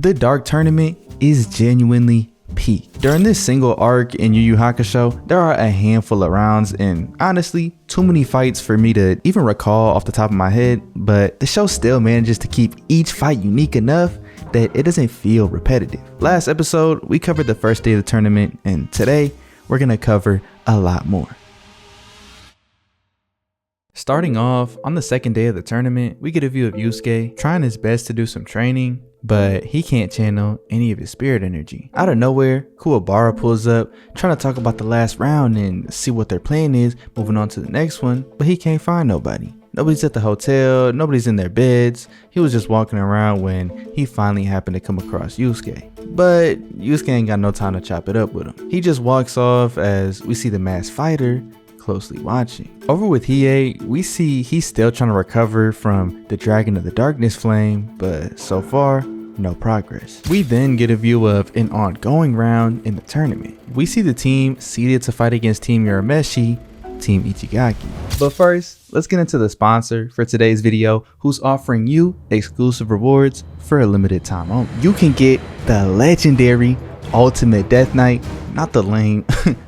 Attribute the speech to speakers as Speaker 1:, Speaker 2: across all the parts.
Speaker 1: The Dark Tournament is genuinely peak. During this single arc in Yu Yu Hakusho, there are a handful of rounds and honestly, too many fights for me to even recall off the top of my head, but the show still manages to keep each fight unique enough that it doesn't feel repetitive. Last episode, we covered the first day of the tournament, and today, we're gonna cover a lot more. Starting off, on the second day of the tournament, we get a view of Yusuke trying his best to do some training, but he can't channel any of his spirit energy. Out of nowhere, Kuwabara pulls up, trying to talk about the last round and see what their plan is moving on to the next one, but he can't find nobody. Nobody's at the hotel, nobody's in their beds. He was just walking around when he finally happened to come across Yusuke. But Yusuke ain't got no time to chop it up with him. He just walks off as we see the masked fighter closely watching. Over with Hiei, we see he's still trying to recover from the Dragon of the Darkness flame, but so far, no progress. We then get a view of an ongoing round in the tournament. We see the team seeded to fight against Team Urameshi, Team Ichigaki. But first, let's get into the sponsor for today's video, who's offering you exclusive rewards for a limited time only. You can get the legendary Ultimate Death Knight, not the lame,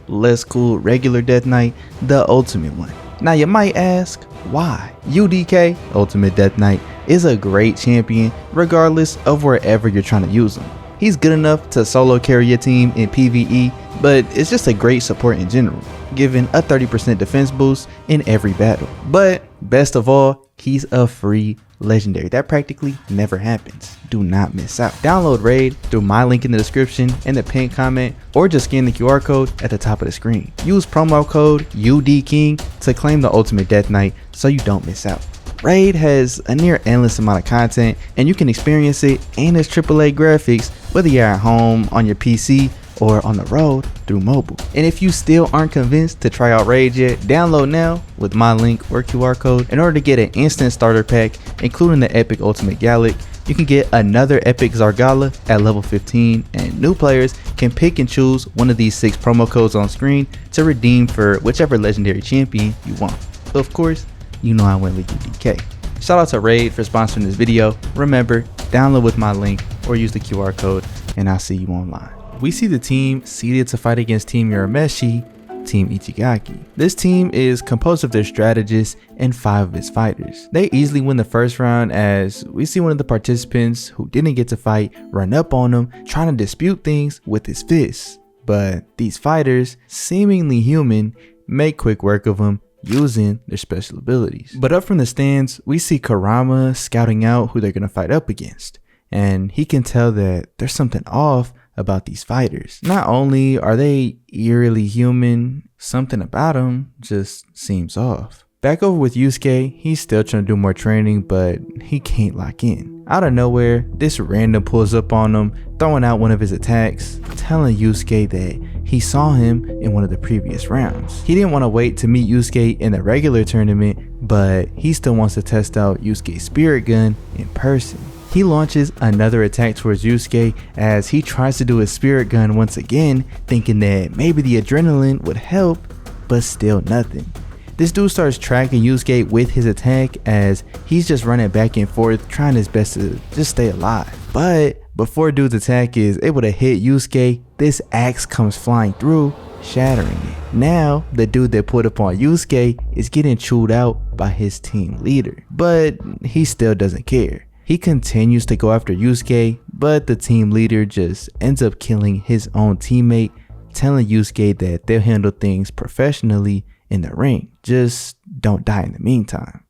Speaker 1: less cool regular Death Knight, the ultimate one. Now you might ask, why? UDK Ultimate Death Knight is a great champion regardless of wherever you're trying to use him. He's good enough to solo carry your team in PvE, but it's just a great support in general, giving a 30% defense boost in every battle. But best of all, he's a free legendary. That practically never happens. Do not miss out. Download Raid through my link in the description and the pinned comment, or just scan the QR code at the top of the screen. Use promo code UDKING to claim the Ultimate Death Knight so you don't miss out. Raid has a near endless amount of content, and you can experience it and its AAA graphics whether you're at home, on your PC, or on the road through mobile. And if you still aren't convinced to try out Raid yet, download now with my link or QR code in order to get an instant starter pack, including the epic Ultimate Galek. You can get another epic Zargala at level 15, and new players can pick and choose one of these 6 promo codes on screen to redeem for whichever legendary champion you want. Of course, you know I went with UDK. Shout out to Raid for sponsoring this video. Remember, download with my link or use the QR code, and I'll see you online. We see the team seeded to fight against Team Urameshi, Team Ichigaki. This team is composed of their strategists and 5 of its fighters. They easily win the first round as we see one of the participants who didn't get to fight run up on them, trying to dispute things with his fists. But these fighters, seemingly human, make quick work of him using their special abilities. But up from the stands, we see Kurama scouting out who they're going to fight up against, and he can tell that there's something off about these fighters. Not only are they eerily human, something about them just seems off. Back over with Yusuke, he's still trying to do more training, but he can't lock in. Out of nowhere, this random pulls up on him, throwing out one of his attacks, telling Yusuke that he saw him in one of the previous rounds. He didn't want to wait to meet Yusuke in the regular tournament, but he still wants to test out Yusuke's spirit gun in person. He launches another attack towards Yusuke as he tries to do his spirit gun once again, thinking that maybe the adrenaline would help, but still nothing. This dude starts tracking Yusuke with his attack as he's just running back and forth, trying his best to just stay alive. But before dude's attack is able to hit Yusuke, this axe comes flying through, shattering it. Now, the dude that put up on Yusuke is getting chewed out by his team leader, but he still doesn't care. He continues to go after Yusuke, but the team leader just ends up killing his own teammate, telling Yusuke that they'll handle things professionally in the ring. Just don't die in the meantime.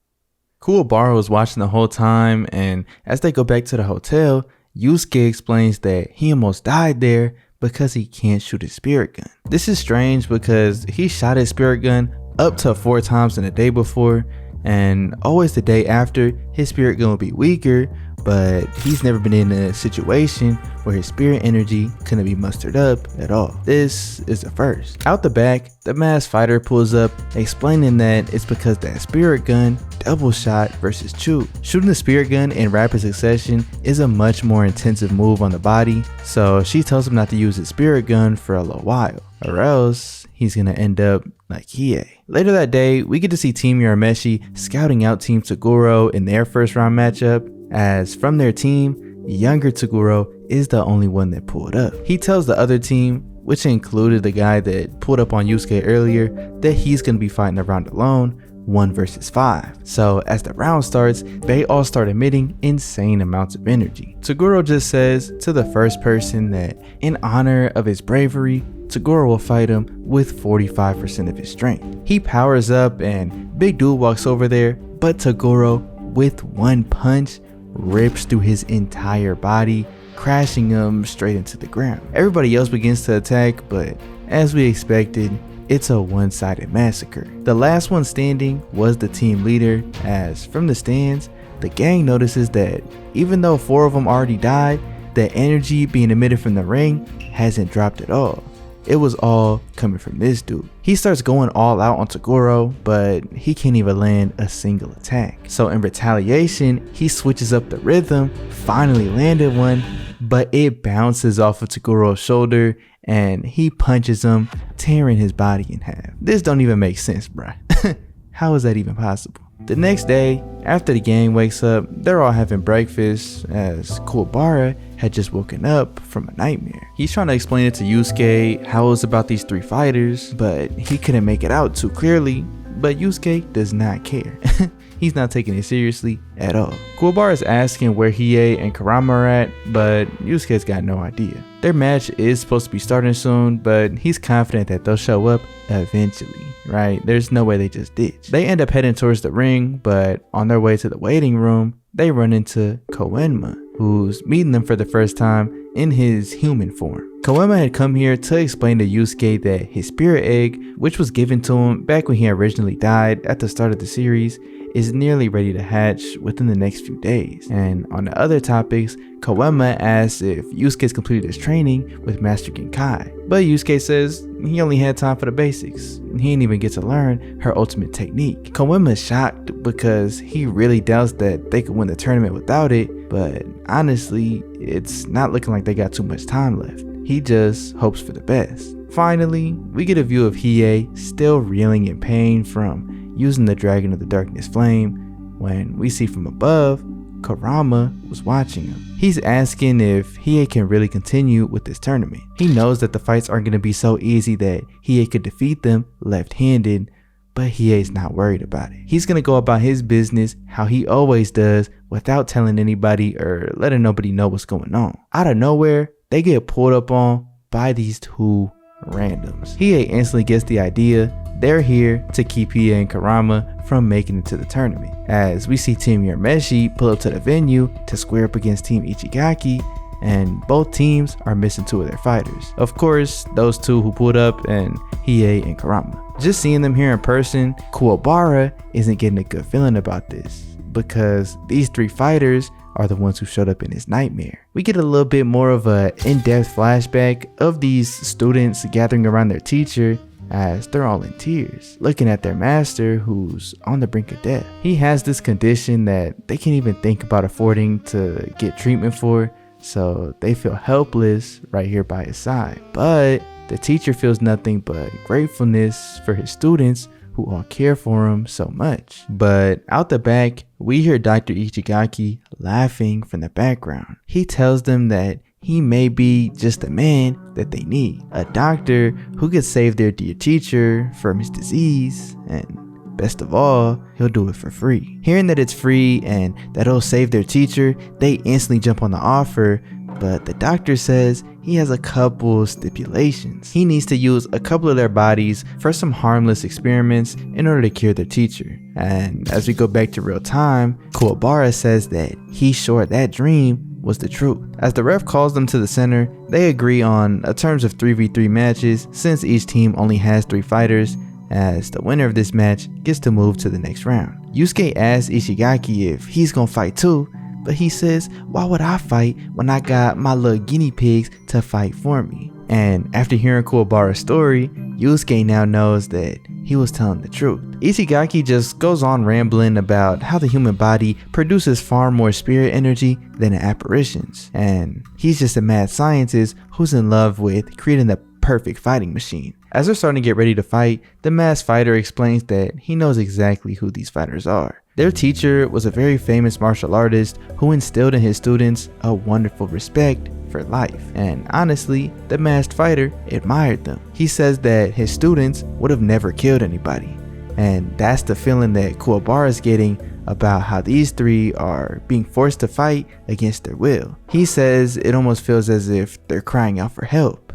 Speaker 1: Kuwabara was watching the whole time, and as they go back to the hotel, Yusuke explains that he almost died there because he can't shoot his spirit gun. This is strange because he shot his spirit gun up to 4 times in the day before, and always the day after his spirit gun will be weaker, but he's never been in a situation where his spirit energy couldn't be mustered up at all. This is the first. Out the back, the masked fighter pulls up, explaining that it's because that spirit gun double shot versus shoot. Shooting the spirit gun in rapid succession is a much more intensive move on the body, so she tells him not to use his spirit gun for a little while, or else he's gonna end up like Hiei. Later that day, we get to see Team Urameshi scouting out Team Toguro in their first round matchup, as from their team, younger Toguro is the only one that pulled up. He tells the other team, which included the guy that pulled up on Yusuke earlier, that he's going to be fighting a round alone, 1 versus 5. So as the round starts, they all start emitting insane amounts of energy. Toguro just says to the first person that in honor of his bravery, Toguro will fight him with 45% of his strength. He powers up and Big Dude walks over there, but Toguro, with one punch, rips through his entire body, crashing him straight into the ground. Everybody else begins to attack, but as we expected, it's a one-sided massacre. The last one standing was the team leader, as from the stands, the gang notices that even though 4 of them already died, the energy being emitted from the ring hasn't dropped at all. It was all coming from this dude. He starts going all out on Toguro, but he can't even land a single attack. So in retaliation, he switches up the rhythm, finally landed one, but it bounces off of Toguro's shoulder and he punches him, tearing his body in half. This don't even make sense, bruh. How is that even possible? The next day, after the gang wakes up, they're all having breakfast as Kuwabara had just woken up from a nightmare. He's trying to explain it to Yusuke how it was about these 3 fighters, but he couldn't make it out too clearly. But Yusuke does not care. He's not taking it seriously at all. Kuwabara is asking where Hiei and Kurama are at, but Yusuke's got no idea. Their match is supposed to be starting soon, but he's confident that they'll show up eventually, right? There's no way they just ditch. They end up heading towards the ring, but on their way to the waiting room, they run into Koenma, who's meeting them for the first time in his human form. Koenma had come here to explain to Yusuke that his spirit egg, which was given to him back when he originally died at the start of the series, is nearly ready to hatch within the next few days. And on the other topics, Koenma asks if Yusuke's completed his training with Master Genkai, but Yusuke says he only had time for the basics. He didn't even get to learn her ultimate technique. Koenma is shocked because he really doubts that they could win the tournament without it, but honestly, it's not looking like they got too much time left. He just hopes for the best. Finally, we get a view of Hiei still reeling in pain from using the Dragon of the Darkness Flame when we see from above, Kurama was watching him. He's asking if Hiei can really continue with this tournament. He knows that the fights aren't going to be so easy that Hiei could defeat them left-handed, but Hiei's not worried about it. He's going to go about his business how he always does without telling anybody or letting nobody know what's going on. Out of nowhere, they get pulled up on by these 2 randoms. Hiei instantly gets the idea they're here to keep Hiei and Kurama from making it to the tournament, as we see Team Urameshi pull up to the venue to square up against Team Ichigaki, and both teams are missing 2 of their fighters. Of course, those 2 who pulled up and Hiei and Kurama. Just seeing them here in person, Kuwabara isn't getting a good feeling about this, because these 3 fighters are the ones who showed up in his nightmare. We get a little bit more of an in-depth flashback of these students gathering around their teacher as they're all in tears, looking at their master who's on the brink of death. He has this condition that they can't even think about affording to get treatment for, so they feel helpless right here by his side. But the teacher feels nothing but gratefulness for his students who all care for him so much. But out the back, we hear Dr. Ichigaki laughing from the background. He tells them that he may be just the man that they need, a doctor who could save their dear teacher from his disease, and best of all, he'll do it for free. Hearing that it's free and that it'll save their teacher, they instantly jump on the offer, but the doctor says he has a couple stipulations. He needs to use a couple of their bodies for some harmless experiments in order to cure their teacher. And as we go back to real time, Kuwabara says that he's sure that dream was the truth. As the ref calls them to the center, they agree on a terms of 3v3 matches since each team only has 3 fighters, as the winner of this match gets to move to the next round. Yusuke asks Ichigaki if he's gonna fight too, but he says, why would I fight when I got my little guinea pigs to fight for me? And after hearing Kuwabara's story, Yusuke now knows that he was telling the truth. Ichigaki just goes on rambling about how the human body produces far more spirit energy than apparitions, and he's just a mad scientist who's in love with creating the perfect fighting machine. As they're starting to get ready to fight, the masked fighter explains that he knows exactly who these fighters are. Their teacher was a very famous martial artist who instilled in his students a wonderful respect for life, and honestly, the masked fighter admired them. He says that his students would have never killed anybody, and that's the feeling that Kuwabara is getting about how these three are being forced to fight against their will. He says it almost feels as if they're crying out for help,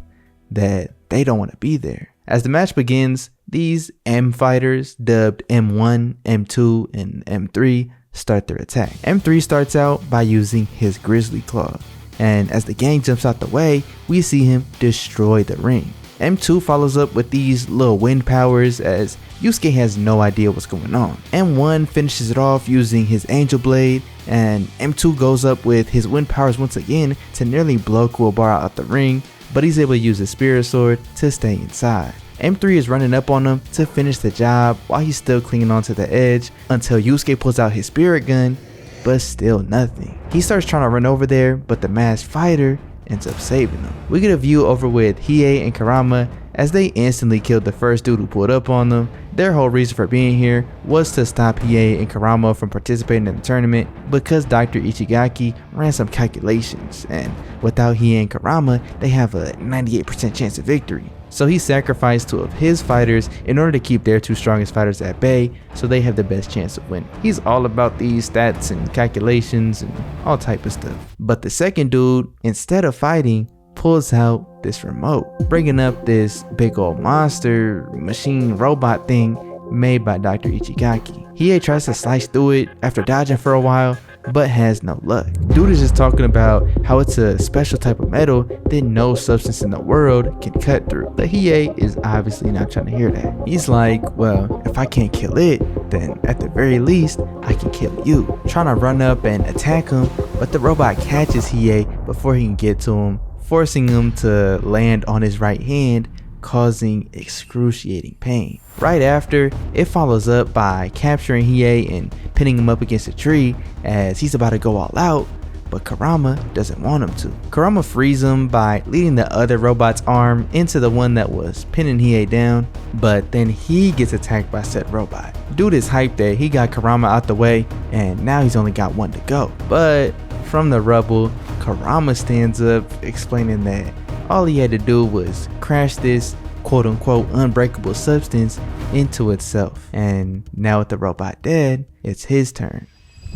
Speaker 1: that they don't want to be there. As the match begins, these M fighters, dubbed M1, M2, and M3, start their attack. M3 starts out by using his grizzly claw, and as the gang jumps out the way, we see him destroy the ring. M2 follows up with these little wind powers as Yusuke has no idea what's going on. M1 finishes it off using his angel blade, and M2 goes up with his wind powers once again to nearly blow Kuwabara out the ring, but he's able to use his spirit sword to stay inside. M3 is running up on him to finish the job while he's still clinging onto the edge until Yusuke pulls out his spirit gun, but still nothing. He starts trying to run over there, but the masked fighter ends up saving him. We get a view over with Hiei and Karama as they instantly killed the first dude who pulled up on them. Their whole reason for being here was to stop Hiei and Karama from participating in the tournament because Dr. Ichigaki ran some calculations, and without Hiei and Karama, they have a 98% chance of victory. So he sacrificed 2 of his fighters in order to keep their 2 strongest fighters at bay so they have the best chance of winning. He's all about these stats and calculations and all type of stuff. But the second dude, instead of fighting, pulls out this remote, bringing up this big old monster machine robot thing made by Dr. Ichigaki. Hiei tries to slice through it after dodging for a while, but has no luck. Dude is just talking about how it's a special type of metal that no substance in the world can cut through. But Hiei is obviously not trying to hear that. He's like, well, if I can't kill it, then at the very least, I can kill you. Trying to run up and attack him, but the robot catches Hiei before he can get to him, forcing him to land on his right hand, causing excruciating pain. Right after, it follows up by capturing Hiei and pinning him up against a tree as he's about to go all out, but Karama doesn't want him to. Karama frees him by leading the other robot's arm into the one that was pinning Hiei down, but then he gets attacked by said robot. Dude is hyped that he got Karama out the way and now he's only got one to go. But from the rubble, Karama stands up explaining that all he had to do was crash this quote-unquote unbreakable substance into itself, and now with the robot dead, it's his turn.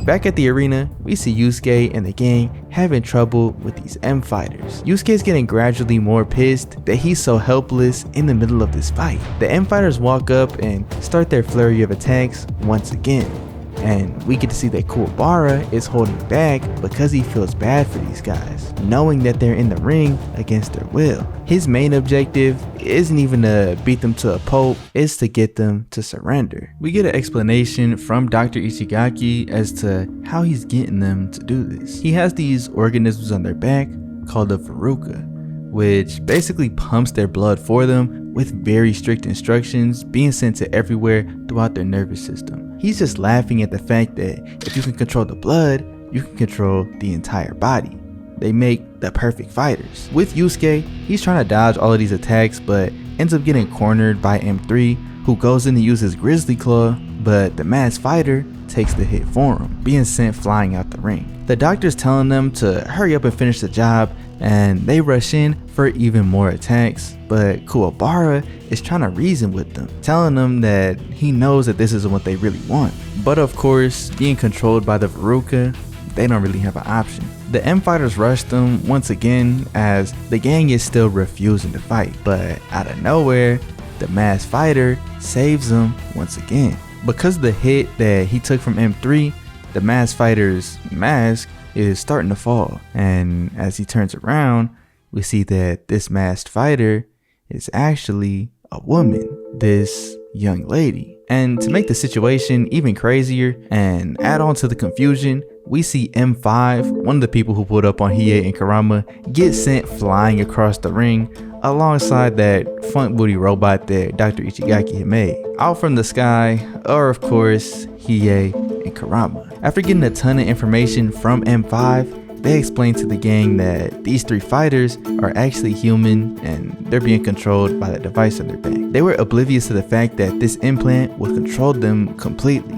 Speaker 1: Back at the arena, we see Yusuke and the gang having trouble with these M fighters. Yusuke's getting gradually more pissed that he's so helpless in the middle of this fight. The M fighters walk up and start their flurry of attacks once again, and we get to see that Kuwabara is holding back because he feels bad for these guys, knowing that they're in the ring against their will. His main objective isn't even to beat them to a pulp, it's to get them to surrender. We get an explanation from Dr. Ichigaki as to how he's getting them to do this. He has these organisms on their back called a veruca, which basically pumps their blood for them with very strict instructions being sent to everywhere throughout their nervous system. He's just laughing at the fact that if you can control the blood, you can control the entire body. They make the perfect fighters. With Yusuke, he's trying to dodge all of these attacks, but ends up getting cornered by M3, who goes in to use his grizzly claw, but the masked fighter takes the hit for him, being sent flying out the ring. The doctor's telling them to hurry up and finish the job, and they rush in for even more attacks, but Kuwabara is trying to reason with them, telling them that he knows that this isn't what they really want. But of course, being controlled by the veruca, they don't really have an option. The M fighters rush them once again as the gang is still refusing to fight, but out of nowhere, the masked fighter saves them once again. Because of the hit that he took from M3, the masked fighter's mask is starting to fall, and as he turns around, we see that this masked fighter is actually a woman, this young lady. And to make the situation even crazier and add on to the confusion, we see M5, one of the people who pulled up on Hiei and Karama, get sent flying across the ring alongside that funk booty robot that Dr. Ichigaki had made. Out from the sky are of course Hiei and Karama. After getting a ton of information from M5, they explain to the gang that these 3 fighters are actually human and they're being controlled by the device on their back. They were oblivious to the fact that this implant would control them completely,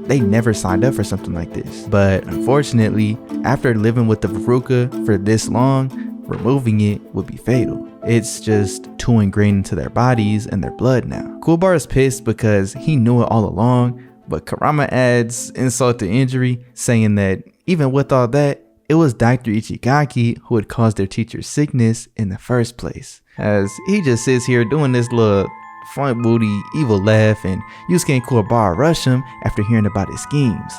Speaker 1: they never signed up for something like this. But unfortunately, after living with the Veruca for this long, removing it would be fatal. It's just too ingrained into their bodies and their blood now. Kuwabara is pissed because he knew it all along, but Kurama adds insult to injury, saying that even with all that, it was Dr. Ichigaki who had caused their teacher's sickness in the first place. As he just sits here doing this little front booty evil laugh, and Yusuke and Kuwabara rush him after hearing about his schemes.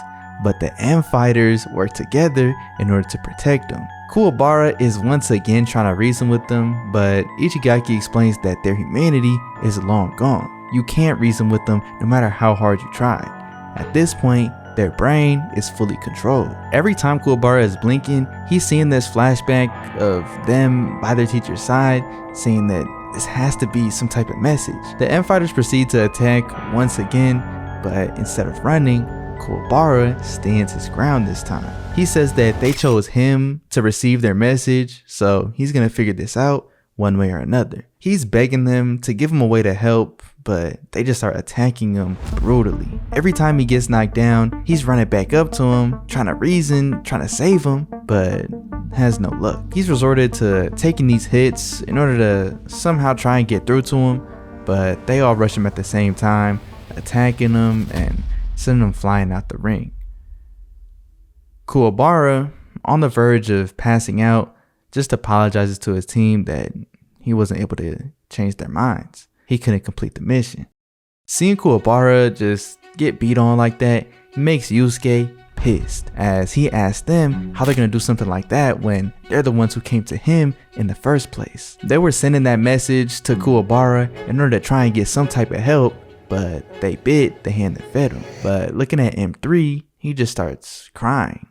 Speaker 1: But the M fighters work together in order to protect him. Kuwabara is once again trying to reason with them, but Ichigaki explains that their humanity is long gone. You can't reason with them no matter how hard you try. At this point, their brain is fully controlled. Every time Kuwabara is blinking, he's seeing this flashback of them by their teacher's side, saying that this has to be some type of message. The M fighters proceed to attack once again, but instead of running, Kuwabara stands his ground this time. He says that they chose him to receive their message, so he's gonna figure this out one way or another. He's begging them to give him a way to help, but they just start attacking him brutally. Every time he gets knocked down, he's running back up to him, trying to reason, trying to save him, but has no luck. He's resorted to taking these hits in order to somehow try and get through to him, but they all rush him at the same time, attacking him and sending him flying out the ring. Kuwabara, on the verge of passing out, just apologizes to his team that he wasn't able to change their minds. He couldn't complete the mission. Seeing Kuwabara just get beat on like that makes Yusuke pissed, as he asks them how they're gonna do something like that when they're the ones who came to him in the first place. They were sending that message to Kuwabara in order to try and get some type of help, but they bit the hand that fed him. But looking at M3, he just starts crying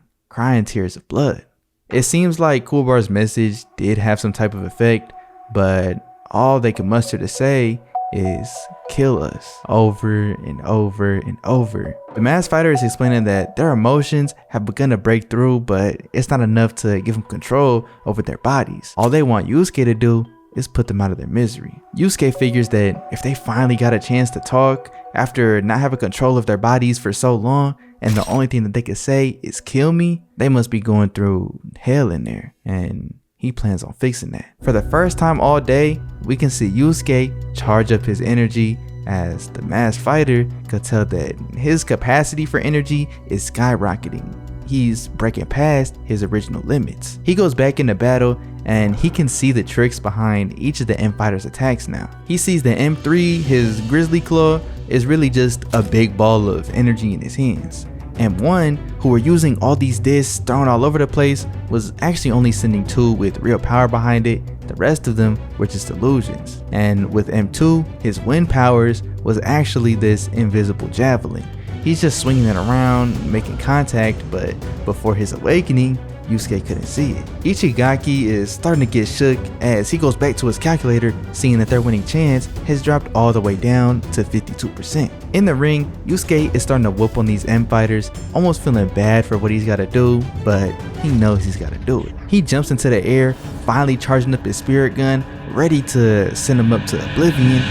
Speaker 1: tears of blood. It seems like Kuwabara's message did have some type of effect, but all they could muster to say is kill us over and over and over. The masked fighter is explaining that their emotions have begun to break through, but it's not enough to give them control over their bodies. All they want Yusuke to do is put them out of their misery. Yusuke figures that if they finally got a chance to talk after not having control of their bodies for so long, and the only thing that they could say is kill me, they must be going through hell in there, and he plans on fixing that. For the first time all day, we can see Yusuke charge up his energy, as the masked fighter could tell that his capacity for energy is skyrocketing. He's breaking past his original limits. He goes back into battle, and he can see the tricks behind each of the M fighters' attacks now. He sees that M3, his grizzly claw, is really just a big ball of energy in his hands. M1, who were using all these discs thrown all over the place, was actually only sending 2 with real power behind it. The rest of them were just illusions. And with M2, his wind powers was actually this invisible javelin. He's just swinging it around, making contact, but before his awakening, Yusuke couldn't see it. Ichigaki is starting to get shook as he goes back to his calculator, seeing that their winning chance has dropped all the way down to 52%. In the ring, Yusuke is starting to whoop on these M fighters, almost feeling bad for what he's got to do, but he knows he's got to do it. He jumps into the air, finally charging up his spirit gun, ready to send him up to oblivion,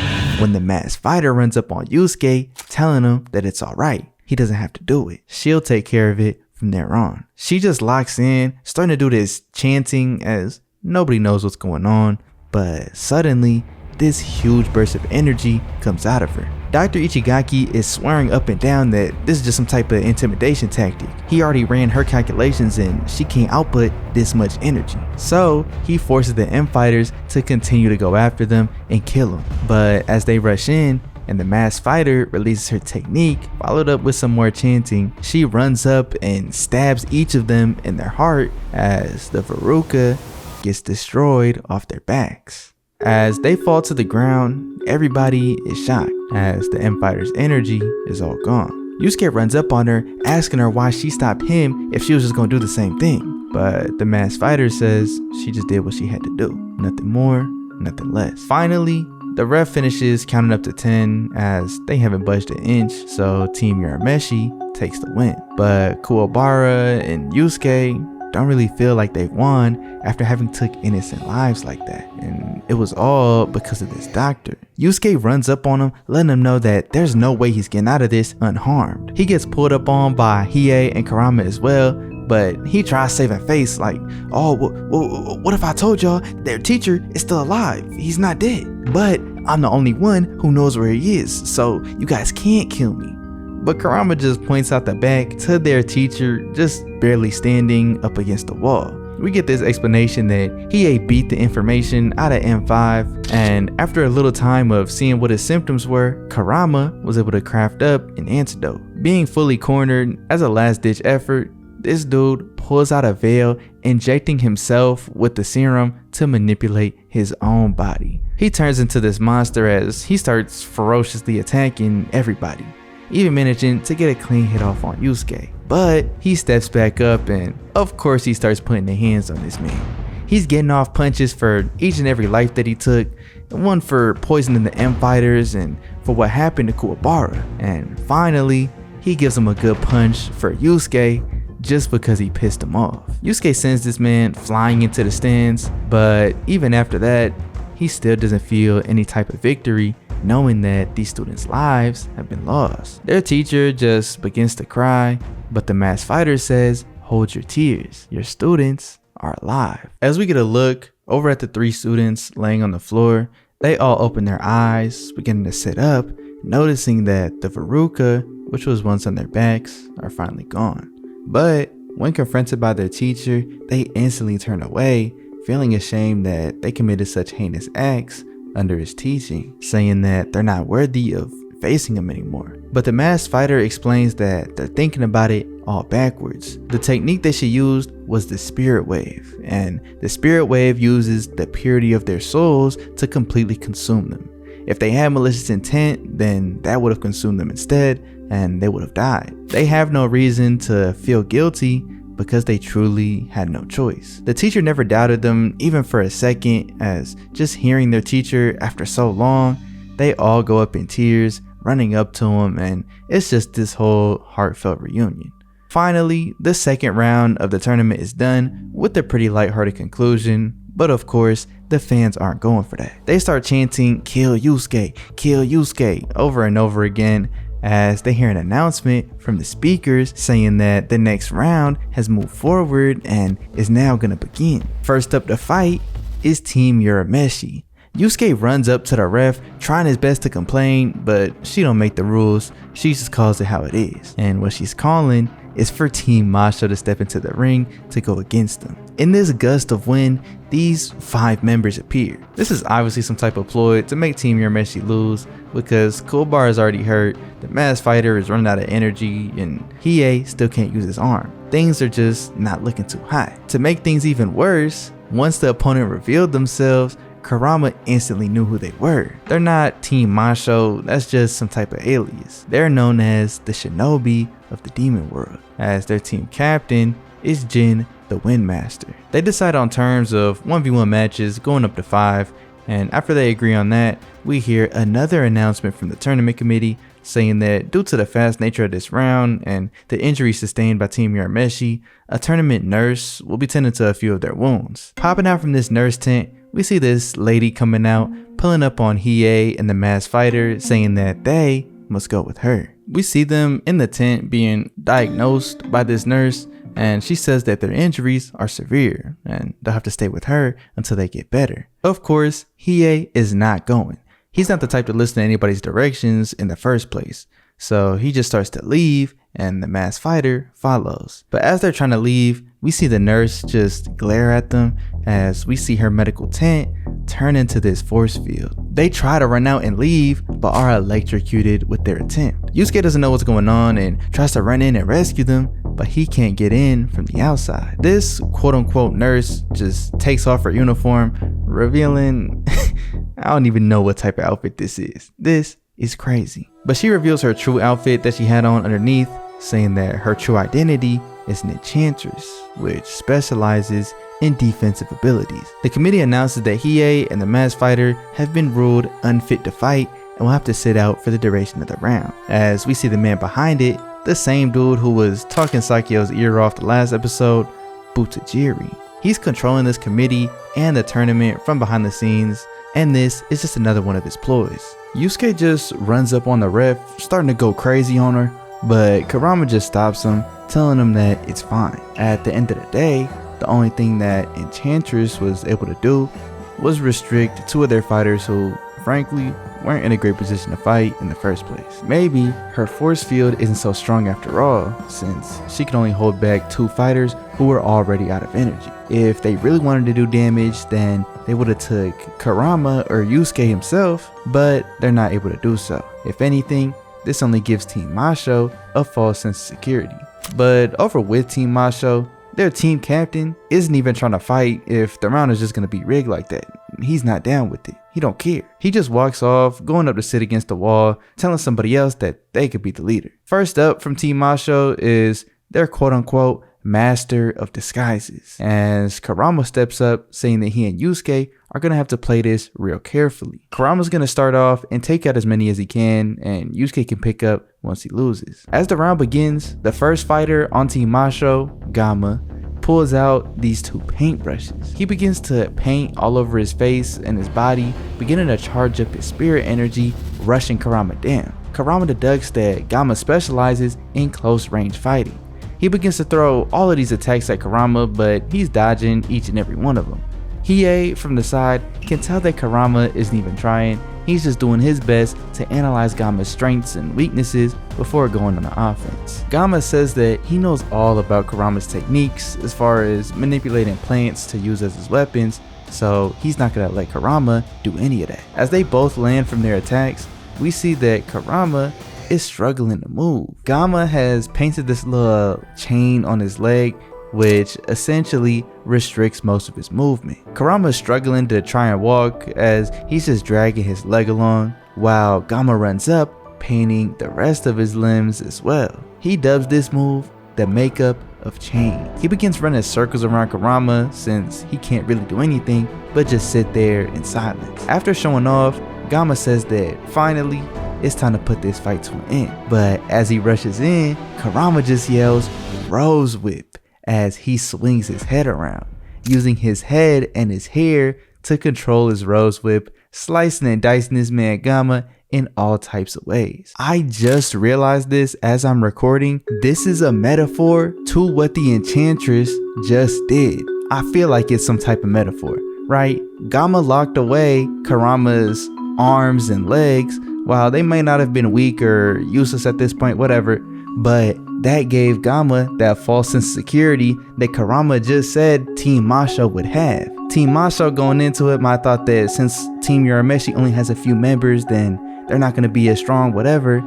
Speaker 1: when the masked fighter runs up on Yusuke, telling him that it's alright. He doesn't have to do it. She'll take care of it from there on. She just locks in, starting to do this chanting as nobody knows what's going on, but suddenly this huge burst of energy comes out of her. Dr. Ichigaki is swearing up and down that this is just some type of intimidation tactic. He already ran her calculations and she can't output this much energy. So he forces the M fighters to continue to go after them and kill them. But as they rush in, and the masked fighter releases her technique, followed up with some more chanting, she runs up and stabs each of them in their heart as the Veruca gets destroyed off their backs. As they fall to the ground, everybody is shocked as the M fighter's energy is all gone. Yusuke runs up on her, asking her why she stopped him if she was just gonna do the same thing. But the masked fighter says she just did what she had to do. Nothing more, nothing less. Finally, the ref finishes counting up to 10 as they haven't budged an inch, so Team Urameshi takes the win. But Kuwabara and Yusuke, don't really feel like they've won after having took innocent lives like that. And it was all because of this doctor. Yusuke runs up on him, letting him know that there's no way he's getting out of this unharmed. He gets pulled up on by Hiei and Kurama as well, but he tries saving face like, oh, what if I told y'all their teacher is still alive? He's not dead. But I'm the only one who knows where he is, so you guys can't kill me. But Kurama just points out the back to their teacher just barely standing up against the wall. We get this explanation that Hiei beat the information out of M5, and after a little time of seeing what his symptoms were, Kurama was able to craft up an antidote. Being fully cornered, as a last ditch effort, this dude pulls out a veil, injecting himself with the serum to manipulate his own body. He turns into this monster as he starts ferociously attacking everybody, even managing to get a clean hit off on Yusuke. But he steps back up and of course he starts putting the hands on this man. He's getting off punches for each and every life that he took, one for poisoning the M fighters and for what happened to Kuwabara. And finally, he gives him a good punch for Yusuke just because he pissed him off. Yusuke sends this man flying into the stands, but even after that, he still doesn't feel any type of victory, knowing that these students' lives have been lost. Their teacher just begins to cry, but the masked fighter says, hold your tears, your students are alive. As we get a look over at the 3 students laying on the floor, they all open their eyes, beginning to sit up, noticing that the Veruca, which was once on their backs, are finally gone. But when confronted by their teacher, they instantly turn away, feeling ashamed that they committed such heinous acts under his teaching, saying that they're not worthy of facing him anymore. But the masked fighter explains that they're thinking about it all backwards. The technique that she used was the spirit wave, and the spirit wave uses the purity of their souls to completely consume them. If they had malicious intent, then that would have consumed them instead, and they would have died. They have no reason to feel guilty because they truly had no choice. The teacher never doubted them even for a second, as just hearing their teacher after so long, they all go up in tears, running up to him, and it's just this whole heartfelt reunion. Finally, the second round of the tournament is done with a pretty lighthearted conclusion, but of course, the fans aren't going for that. They start chanting, kill Yusuke, over and over again, as they hear an announcement from the speakers saying that the next round has moved forward and is now gonna begin. First up to fight is Team Urameshi. Yusuke runs up to the ref, trying his best to complain, but she don't make the rules, she just calls it how it is. And what she's calling is for Team Masho to step into the ring to go against them. In this gust of wind, these 5 members appear. This is obviously some type of ploy to make Team Urameshi lose, because Kuwabara is already hurt, the masked fighter is running out of energy, and Hiei still can't use his arm. Things are just not looking too hot. To make things even worse, once the opponent revealed themselves, Kurama instantly knew who they were. They're not Team Masho, that's just some type of alias. They're known as the Shinobi of the Demon World, as their team captain is Jin, the Windmaster. They decide on terms of 1v1 matches going up to 5, and after they agree on that, we hear another announcement from the tournament committee saying that due to the fast nature of this round and the injuries sustained by Team Urameshi, a tournament nurse will be tending to a few of their wounds. Popping out from this nurse tent, we see this lady coming out, pulling up on Hiei and the masked fighter, saying that they must go with her. We see them in the tent being diagnosed by this nurse, and she says that their injuries are severe and they'll have to stay with her until they get better. Of course, Hiei is not going. He's not the type to listen to anybody's directions in the first place, so he just starts to leave and the masked fighter follows. But as they're trying to leave, we see the nurse just glare at them as we see her medical tent turn into this force field. They try to run out and leave, but are electrocuted with their attempt. Yusuke doesn't know what's going on and tries to run in and rescue them, but he can't get in from the outside. This quote-unquote nurse just takes off her uniform, revealing I don't even know what type of outfit this is. This is crazy. But she reveals her true outfit that she had on underneath, saying that her true identity is an enchantress, which specializes in defensive abilities. The committee announces that Hiei and the masked fighter have been ruled unfit to fight and will have to sit out for the duration of the round. As we see the man behind it, the same dude who was talking Sakyo's ear off the last episode, Butajiri. He's controlling this committee and the tournament from behind the scenes, and this is just another one of his ploys. Yusuke just runs up on the ref, starting to go crazy on her, but Kurama just stops him, telling him that it's fine. At the end of the day, the only thing that Enchantress was able to do was restrict 2 of their fighters who, frankly, weren't in a great position to fight in the first place. Maybe her force field isn't so strong after all, since she can only hold back 2 fighters who were already out of energy. If they really wanted to do damage, then they would have took Kurama or Yusuke himself, but they're not able to do so. If anything, this only gives Team Masho a false sense of security. But over with Team Masho, their team captain isn't even trying to fight if the round is just going to be rigged like that. He's not down with it. He don't care. He just walks off, going up to sit against the wall, telling somebody else that they could be the leader. First up from Team Masho is their quote-unquote master of disguises, as Kurama steps up saying that he and Yusuke are going to have to play this real carefully. Kurama's going to start off and take out as many as he can, and Yusuke can pick up once he loses. As the round begins, the first fighter on Team Masho, Gama, pulls out these 2 paintbrushes. He begins to paint all over his face and his body, beginning to charge up his spirit energy, rushing Kurama down. Kurama deducts that Gama specializes in close range fighting. He begins to throw all of these attacks at Kurama, but he's dodging each and every one of them. Hiei from the side can tell that Kurama isn't even trying. He's just doing his best to analyze Gama's strengths and weaknesses before going on the offense. Gama says that he knows all about Kurama's techniques as far as manipulating plants to use as his weapons, so he's not gonna let Kurama do any of that. As they both land from their attacks, we see that Kurama is struggling to move. Gama has painted this little chain on his leg, which essentially restricts most of his movement. Kurama is struggling to try and walk as he's just dragging his leg along, while Gama runs up, painting the rest of his limbs as well. He dubs this move the makeup of change. He begins running circles around Kurama since he can't really do anything but just sit there in silence. After showing off, Gama says that finally it's time to put this fight to an end. But as he rushes in, Kurama just yells "Rose Whip" as he swings his head around, using his head and his hair to control his Rose Whip, slicing and dicing this man Gama in all types of ways. I just realized this as I'm recording. This is a metaphor to what the Enchantress just did. I feel like it's some type of metaphor, right? Gama locked away Kurama's arms and legs. While they may not have been weak or useless at this point, whatever, but that gave Gama that false sense of security that Kurama just said Team Masho would have. Team Masho going into it might have thought that since Team Urameshi only has a few members, then they're not going to be as strong, whatever.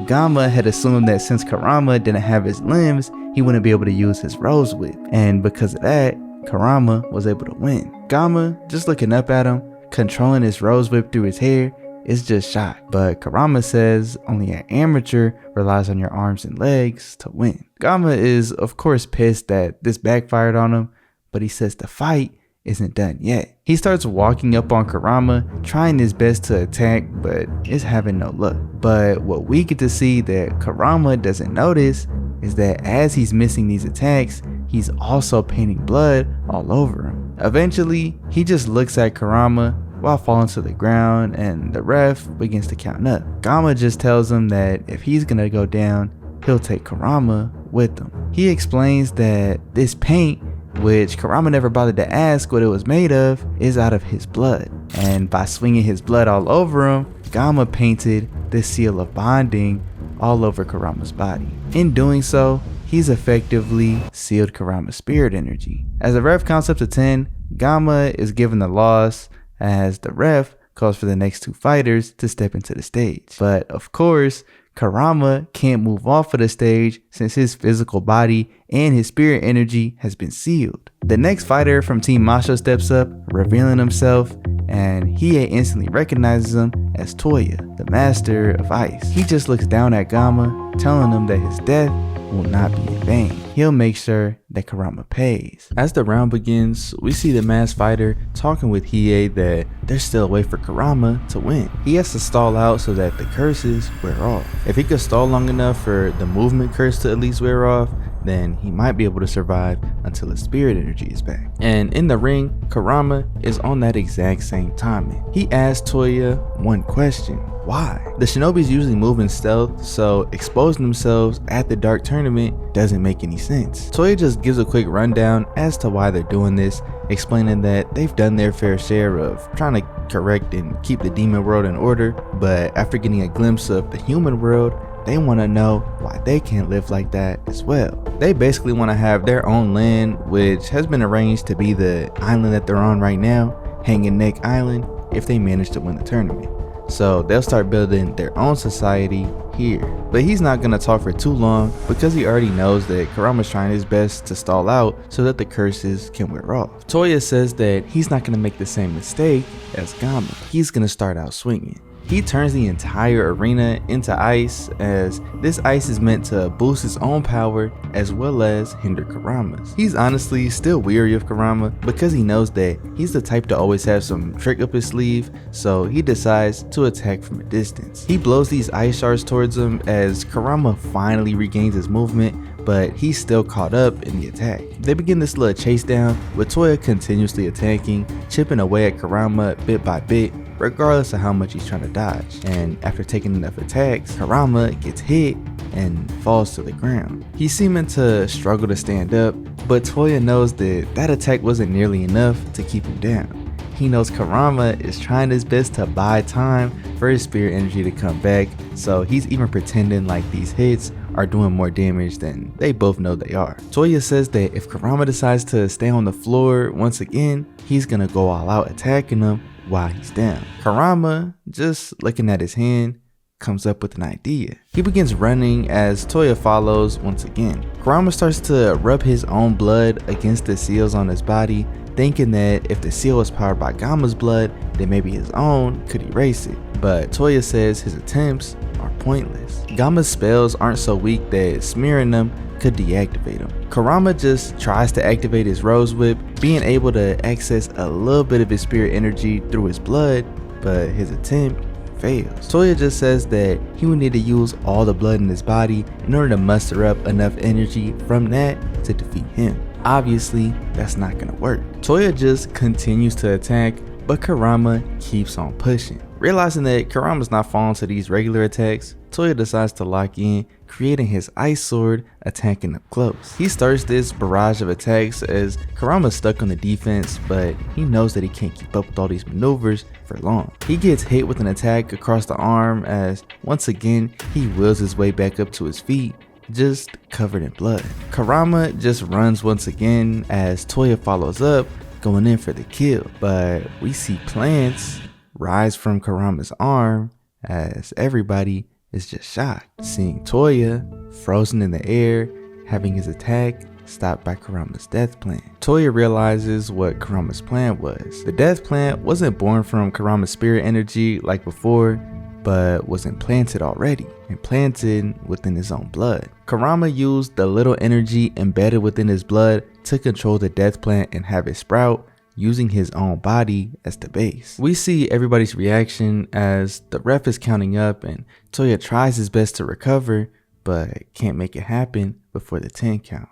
Speaker 1: Gama had assumed that since Kurama didn't have his limbs, he wouldn't be able to use his Rose Whip, and because of that, Kurama was able to win. Gama, just looking up at him, controlling his Rose Whip through his hair, is just shocked, but Kurama says only an amateur relies on your arms and legs to win. Gama is of course pissed that this backfired on him, but he says the fight isn't done yet. He starts walking up on Kurama, trying his best to attack, but is having no luck. But what we get to see that Kurama doesn't notice is that as he's missing these attacks, he's also painting blood all over him. Eventually, he just looks at Kurama while falling to the ground, and the ref begins to count up. Gama just tells him that if he's gonna go down, he'll take Kurama with him. He explains that this paint, which Kurama never bothered to ask what it was made of, is out of his blood, and by swinging his blood all over him, Gama painted this seal of bonding all over Kurama's body. In doing so, he's effectively sealed Kurama's spirit energy. As the ref counts up to 10, Gama is given the loss, as the ref calls for the next 2 fighters to step into the stage. But of course, Kurama can't move off of the stage since his physical body and his spirit energy has been sealed. The next fighter from Team Masho steps up, revealing himself, and Hiei instantly recognizes him as Toya, the master of ice. He just looks down at Gama, telling him that his death will not be in vain. He'll make sure that Kurama pays. As the round begins, we see the masked fighter talking with Hiei that there's still a way for Kurama to win. He has to stall out so that the curses wear off. If he could stall long enough for the movement curse to at least wear off, then he might be able to survive until his spirit energy is back. And in the ring, Kurama is on that exact same timing. He asks Toya one question: why? The shinobis usually move in stealth, so exposing themselves at the dark tournament doesn't make any sense. Toya just gives a quick rundown as to why they're doing this, explaining that they've done their fair share of trying to correct and keep the demon world in order, but after getting a glimpse of the human world, they want to know why they can't live like that as well. They basically want to have their own land, which has been arranged to be the island that they're on right now, Hanging Neck Island, if they manage to win the tournament. So they'll start building their own society here. But he's not gonna talk for too long because he already knows that Kurama's trying his best to stall out so that the curses can wear off. Toya says that he's not gonna make the same mistake as Gama. He's gonna start out swinging. He turns the entire arena into ice, as this ice is meant to boost his own power as well as hinder Kurama's. He's honestly still weary of Kurama because he knows that he's the type to always have some trick up his sleeve, so he decides to attack from a distance. He blows these ice shards towards him as Kurama finally regains his movement, but he's still caught up in the attack. They begin this little chase down with Toya continuously attacking, chipping away at Kurama bit by bit, regardless of how much he's trying to dodge. And after taking enough attacks, Kurama gets hit and falls to the ground. He's seeming to struggle to stand up, but Toya knows that that attack wasn't nearly enough to keep him down. He knows Kurama is trying his best to buy time for his spirit energy to come back, so he's even pretending like these hits are doing more damage than they both know they are. Toya says that if Kurama decides to stay on the floor once again, he's gonna go all out attacking him while he's down. Kurama, just looking at his hand, comes up with an idea. He begins running as Toya follows once again. Kurama starts to rub his own blood against the seals on his body, thinking that if the seal was powered by Gama's blood, then maybe his own could erase it. But Toya says his attempts are pointless. Gama's spells aren't so weak that smearing them could deactivate him. Kurama just tries to activate his Rose Whip, being able to access a little bit of his spirit energy through his blood, but his attempt fails. Toya just says that he would need to use all the blood in his body in order to muster up enough energy from that to defeat him. Obviously, that's not gonna work. Toya just continues to attack, but Kurama keeps on pushing. Realizing that Kurama's not falling to these regular attacks, Toya decides to lock in, creating his ice sword, attacking up close. He starts this barrage of attacks as Kurama's stuck on the defense, but he knows that he can't keep up with all these maneuvers for long. He gets hit with an attack across the arm as once again he wills his way back up to his feet, just covered in blood. Kurama just runs once again as Toya follows up, going in for the kill, but we see plants rise from Kurama's arm as everybody is just shocked, seeing Toya frozen in the air, having his attack stopped by Kurama's death plant. Toya realizes what Kurama's plan was. The death plant wasn't born from Kurama's spirit energy like before, but was implanted already, implanted within his own blood. Kurama used the little energy embedded within his blood to control the death plant and have it sprout, using his own body as the base. We see everybody's reaction as the ref is counting up and Toya tries his best to recover, but can't make it happen before the 10 count.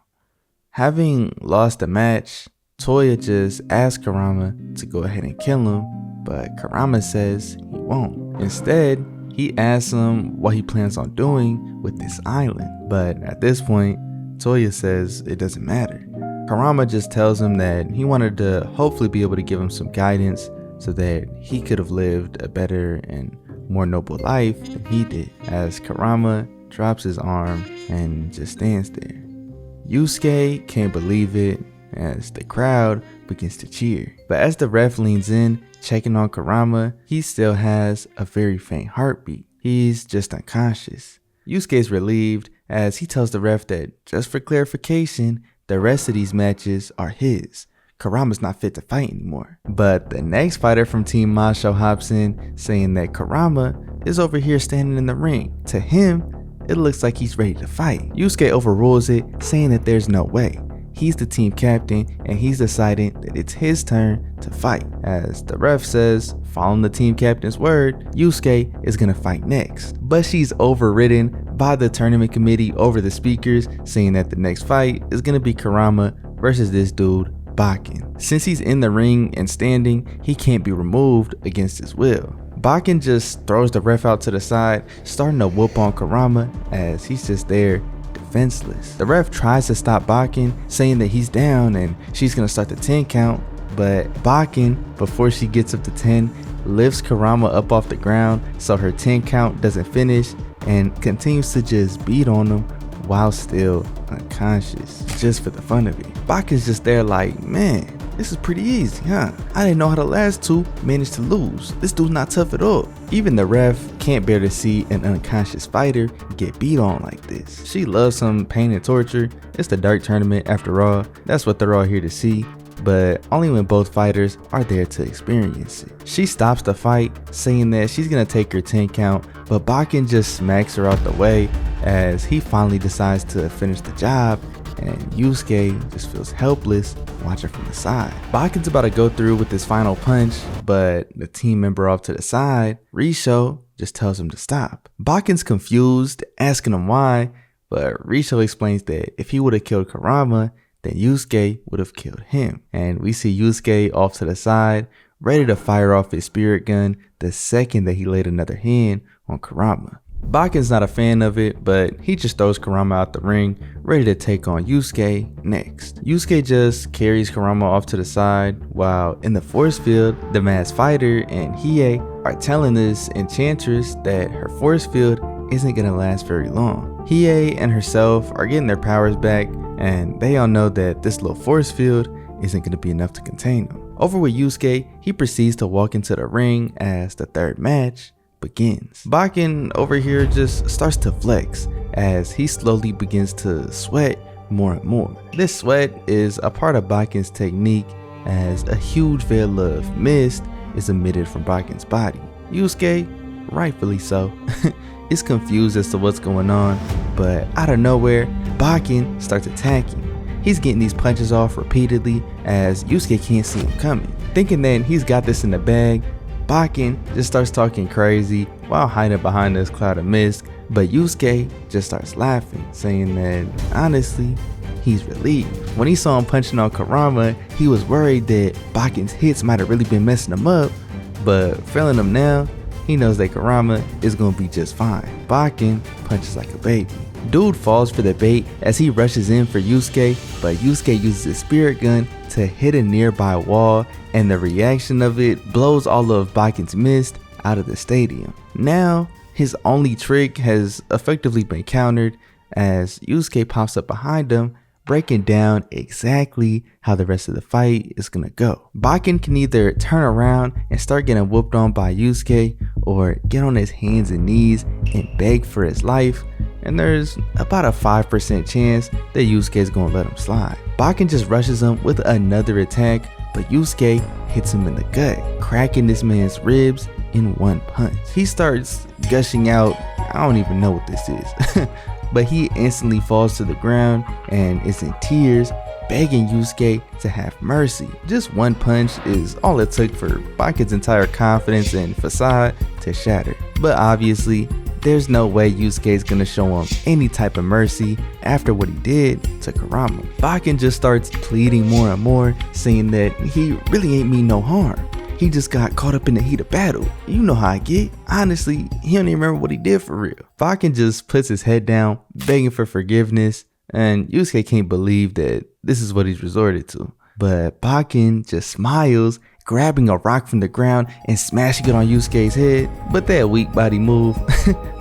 Speaker 1: Having lost the match, Toya just asks Kurama to go ahead and kill him, but Kurama says he won't. Instead, he asks him what he plans on doing with this island, but at this point, Toya says it doesn't matter. Kurama just tells him that he wanted to hopefully be able to give him some guidance so that he could have lived a better and more noble life than he did, as Kurama drops his arm and just stands there. Yusuke can't believe it as the crowd begins to cheer. But as the ref leans in, checking on Kurama, he still has a very faint heartbeat. He's just unconscious. Yusuke's relieved as he tells the ref that just for clarification, the rest of these matches are his. Kurama's not fit to fight anymore. But the next fighter from Team Masho hops in, saying that Kurama is over here standing in the ring. To him, it looks like he's ready to fight. Yusuke overrules it, saying that there's no way. he's the team captain and he's deciding that it's his turn to fight. As the ref says, following the team captain's word, Yusuke is gonna fight next. But she's overridden by the tournament committee over the speakers, saying that the next fight is gonna be Kurama versus this dude, Bakken. Since he's in the ring and standing, he can't be removed against his will. Bakken just throws the ref out to the side, starting to whoop on Kurama as he's just there defenseless. The ref tries to stop Bakken, saying that he's down and she's gonna start the 10 count, but Bakken, before she gets up to 10, lifts Kurama up off the ground so her 10 count doesn't finish and continues to just beat on him while still unconscious, just for the fun of it. Bakken's just there like, man, this is pretty easy, huh? I didn't know how the last two managed to lose. This dude's not tough at all. Even the ref can't bear to see an unconscious fighter get beat on like this. She loves some pain and torture. It's the Dark Tournament after all. That's what they're all here to see, but only when both fighters are there to experience it. She stops the fight, saying that she's gonna take her 10 count, but Bakken just smacks her out the way as he finally decides to finish the job, and Yusuke just feels helpless watching from the side. Bakken's about to go through with his final punch, but the team member off to the side, Risho, just tells him to stop. Bakken's confused, asking him why, but Risho explains that if he would have killed Kurama, then Yusuke would have killed him. And we see Yusuke off to the side, ready to fire off his spirit gun the second that he laid another hand on Kurama. Bakken's not a fan of it, but he just throws Kurama out the ring, ready to take on Yusuke next. Yusuke just carries Kurama off to the side, while in the force field, the masked fighter and Hiei are telling this enchantress that her force field isn't gonna last very long. Hiei and herself are getting their powers back, and they all know that this little force field isn't gonna be enough to contain them. Over with Yusuke, he proceeds to walk into the ring as the third match begins. Bakken over here just starts to flex as he slowly begins to sweat more and more. This sweat is a part of Bakken's technique as a huge veil of mist is emitted from Bakken's body. Yusuke, rightfully so, is confused as to what's going on, but out of nowhere, Bakken starts attacking. He's getting these punches off repeatedly as Yusuke can't see him coming. Thinking that he's got this in the bag, Bakken just starts talking crazy while hiding behind this cloud of mist, but Yusuke just starts laughing, saying that honestly, he's relieved. When he saw him punching on Kurama, he was worried that Bakken's hits might have really been messing him up, but feeling him now, he knows that Kurama is gonna be just fine. Bakken punches like a baby. Dude falls for the bait as he rushes in for Yusuke, but Yusuke uses his spirit gun to hit a nearby wall, and the reaction of it blows all of Bakken's mist out of the stadium. Now, his only trick has effectively been countered as Yusuke pops up behind him, breaking down exactly how the rest of the fight is gonna go. Bakken can either turn around and start getting whooped on by Yusuke, or get on his hands and knees and beg for his life, and there's about a 5% chance that Yusuke is gonna let him slide. Bakken just rushes him with another attack, but Yusuke hits him in the gut, cracking this man's ribs in one punch. He starts gushing out, I don't even know what this is, but he instantly falls to the ground and is in tears, begging Yusuke to have mercy. Just one punch is all it took for Bakken's entire confidence and facade to shatter. But obviously, there's no way Yusuke is gonna show him any type of mercy after what he did to Kurama. Bakken just starts pleading more and more, saying that he really ain't mean no harm. He just got caught up in the heat of battle. You know how I get. Honestly, he don't even remember what he did for real. Bakken just puts his head down, begging for forgiveness, and Yusuke can't believe that this is what he's resorted to. But Bakken just smiles, grabbing a rock from the ground and smashing it on Yusuke's head. But that weak body move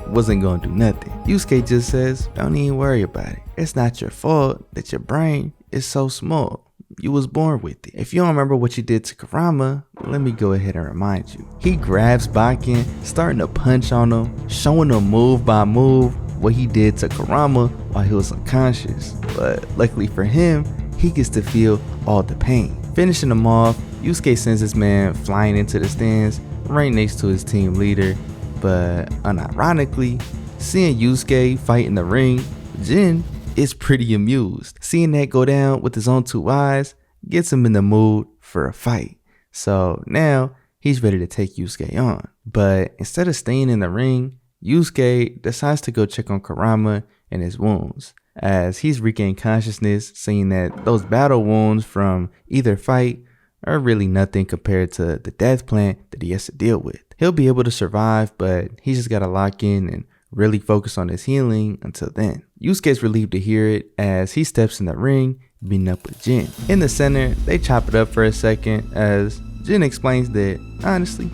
Speaker 1: wasn't gonna do nothing. Yusuke just says, don't even worry about it. It's not your fault that your brain is so small. You was born with it. If you don't remember what you did to Kurama, let me go ahead and remind you. He grabs Bakken, starting to punch on him, showing him move by move what he did to Kurama while he was unconscious. But luckily for him, he gets to feel all the pain. Finishing him off, Yusuke sends his man flying into the stands right next to his team leader. But unironically, seeing Yusuke fight in the ring, Jin is pretty amused. Seeing that go down with his own 2 eyes gets him in the mood for a fight. So now he's ready to take Yusuke on. But instead of staying in the ring, Yusuke decides to go check on Kurama and his wounds, as he's regained consciousness, saying that those battle wounds from either fight are really nothing compared to the death plant that he has to deal with. He'll be able to survive, but he's just gotta lock in and really focus on his healing until then. Yusuke's relieved to hear it as he steps in the ring, meeting up with Jin. In the center, they chop it up for a second as Jin explains that, honestly,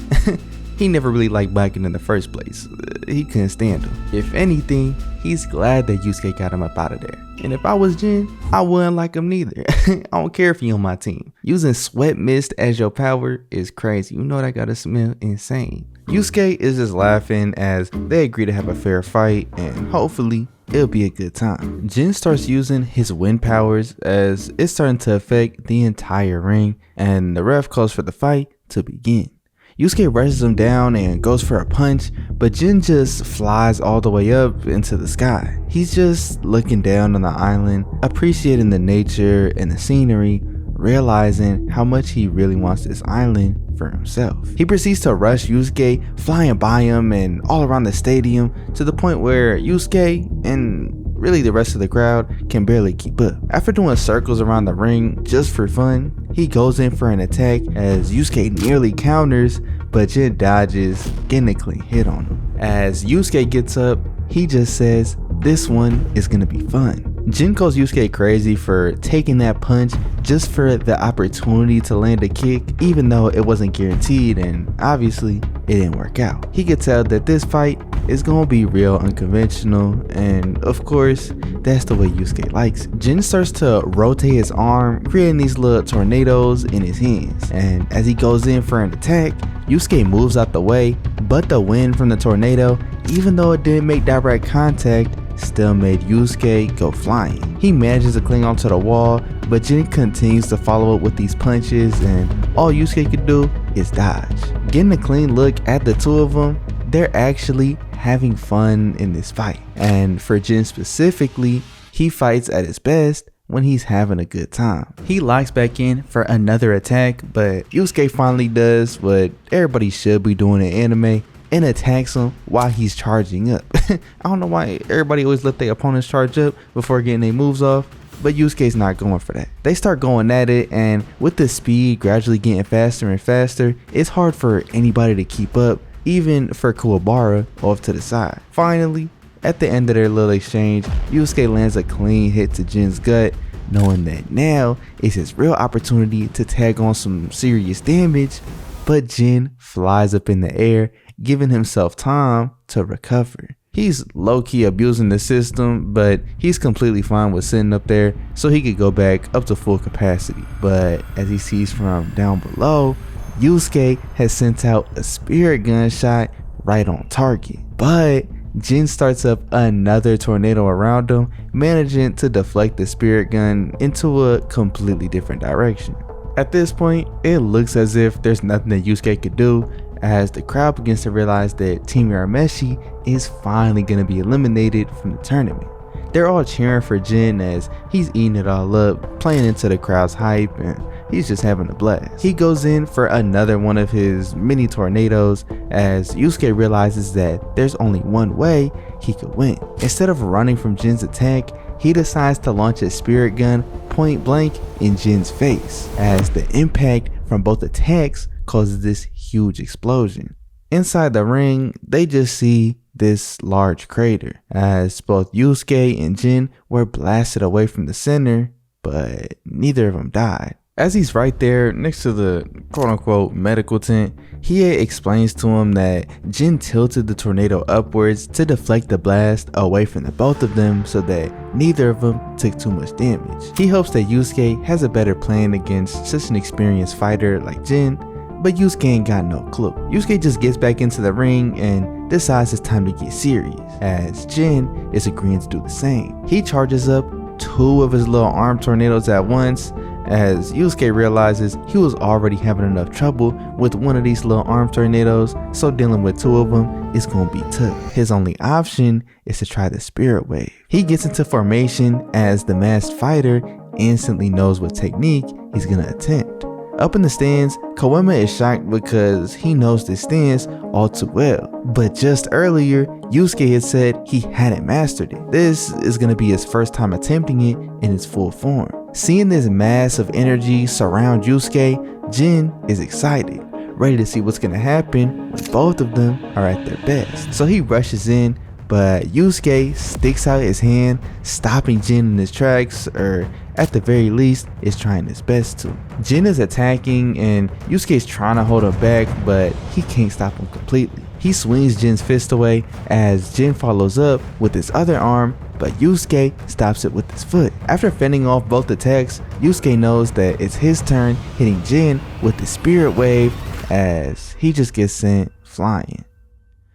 Speaker 1: he never really liked Bakken in the first place. He couldn't stand him. If anything, he's glad that Yusuke got him up out of there. And if I was Jin, I wouldn't like him neither. I don't care if he on my team. Using sweat mist as your power is crazy. You know that gotta smell insane. Yusuke is just laughing as they agree to have a fair fight, and hopefully it'll be a good time. Jin starts using his wind powers as it's starting to affect the entire ring, and the ref calls for the fight to begin. Yusuke rushes him down and goes for a punch, but Jin just flies all the way up into the sky. He's just looking down on the island, appreciating the nature and the scenery, realizing how much he really wants this island for himself. He proceeds to rush Yusuke, flying by him and all around the stadium to the point where Yusuke and really the rest of the crowd can barely keep up. After doing circles around the ring just for fun, he goes in for an attack as Yusuke nearly counters, but Jin dodges, getting a clean hit on him. As Yusuke gets up, he just says, "This one is gonna be fun." Jin calls Yusuke crazy for taking that punch just for the opportunity to land a kick, even though it wasn't guaranteed, and obviously it didn't work out. He could tell that this fight is gonna be real unconventional, and of course that's the way Yusuke likes it. Jin starts to rotate his arm, creating these little tornadoes in his hands, and as he goes in for an attack, Yusuke moves out the way, but the wind from the tornado, even though it didn't make direct contact, still made Yusuke go flying. He manages to cling onto the wall, but Jin continues to follow up with these punches, and all Yusuke could do is dodge. Getting a clean look at the two of them, they're actually having fun in this fight. And for Jin specifically, he fights at his best when he's having a good time. He locks back in for another attack, but Yusuke finally does what everybody should be doing in anime and attacks him while he's charging up. I don't know why everybody always let their opponents charge up before getting their moves off, but Yusuke's not going for that. They start going at it, and with the speed gradually getting faster and faster, it's hard for anybody to keep up, even for Kuwabara off to the side. Finally, at the end of their little exchange, Yusuke lands a clean hit to Jin's gut, knowing that now is his real opportunity to tag on some serious damage, but Jin flies up in the air, giving himself time to recover. He's low-key abusing the system, but he's completely fine with sitting up there so he could go back up to full capacity. But as he sees from down below, Yusuke has sent out a spirit gun shot right on target. But Jin starts up another tornado around him, managing to deflect the spirit gun into a completely different direction. At this point, it looks as if there's nothing that Yusuke could do, as the crowd begins to realize that Team Urameshi is finally going to be eliminated from the tournament. They're all cheering for Jin as he's eating it all up, playing into the crowd's hype, and he's just having a blast. He goes in for another one of his mini tornadoes as Yusuke realizes that there's only one way he could win. Instead of running from Jin's attack, he decides to launch a spirit gun point blank in Jin's face, as the impact from both attacks causes this huge explosion. Inside the ring, they just see this large crater, as both Yusuke and Jin were blasted away from the center, but neither of them died. As he's right there next to the quote-unquote medical tent, Hiei explains to him that Jin tilted the tornado upwards to deflect the blast away from the both of them so that neither of them took too much damage. He hopes that Yusuke has a better plan against such an experienced fighter like Jin, but Yusuke ain't got no clue. Yusuke just gets back into the ring and decides it's time to get serious, as Jin is agreeing to do the same. He charges up two of his little arm tornadoes at once, as Yusuke realizes he was already having enough trouble with one of these little arm tornadoes, so dealing with two of them is gonna be tough. His only option is to try the spirit wave. He gets into formation as the masked fighter instantly knows what technique he's gonna attempt. Up in the stands, Koema is shocked because he knows this stance all too well. But just earlier, Yusuke had said he hadn't mastered it. This is going to be his first time attempting it in its full form. Seeing this mass of energy surround Yusuke, Jin is excited, ready to see what's going to happen when both of them are at their best. So he rushes in, but Yusuke sticks out his hand, stopping Jin in his tracks, or at the very least is trying his best to. Jin is attacking and Yusuke's trying to hold her back, but he can't stop him completely. He swings Jin's fist away as Jin follows up with his other arm, but Yusuke stops it with his foot. After fending off both attacks, Yusuke knows that it's his turn, hitting Jin with the spirit wave as he just gets sent flying.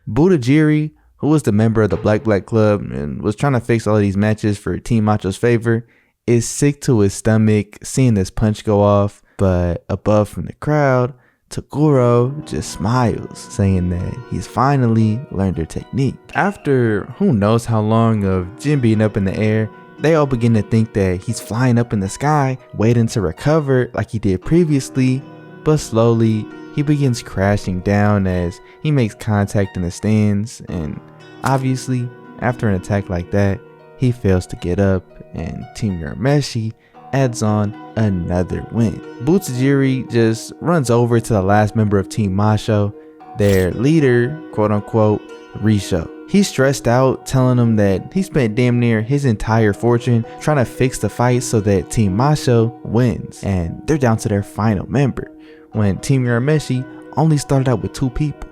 Speaker 1: Budajiri, who was the member of the Black Club and was trying to fix all of these matches for Team Macho's favor, is sick to his stomach seeing this punch go off, but above from the crowd, Toguro just smiles, saying that he's finally learned their technique. After who knows how long of Jin being up in the air, they all begin to think that he's flying up in the sky, waiting to recover like he did previously, but slowly he begins crashing down as he makes contact in the stands, and obviously after an attack like that, he fails to get up, and Team Urameshi adds on another win. Budajiri just runs over to the last member of Team Macho, their leader, quote unquote, Risho. He's stressed out, telling them that he spent damn near his entire fortune trying to fix the fight so that Team Macho wins, and they're down to their final member, when Team Urameshi only started out with 2 people.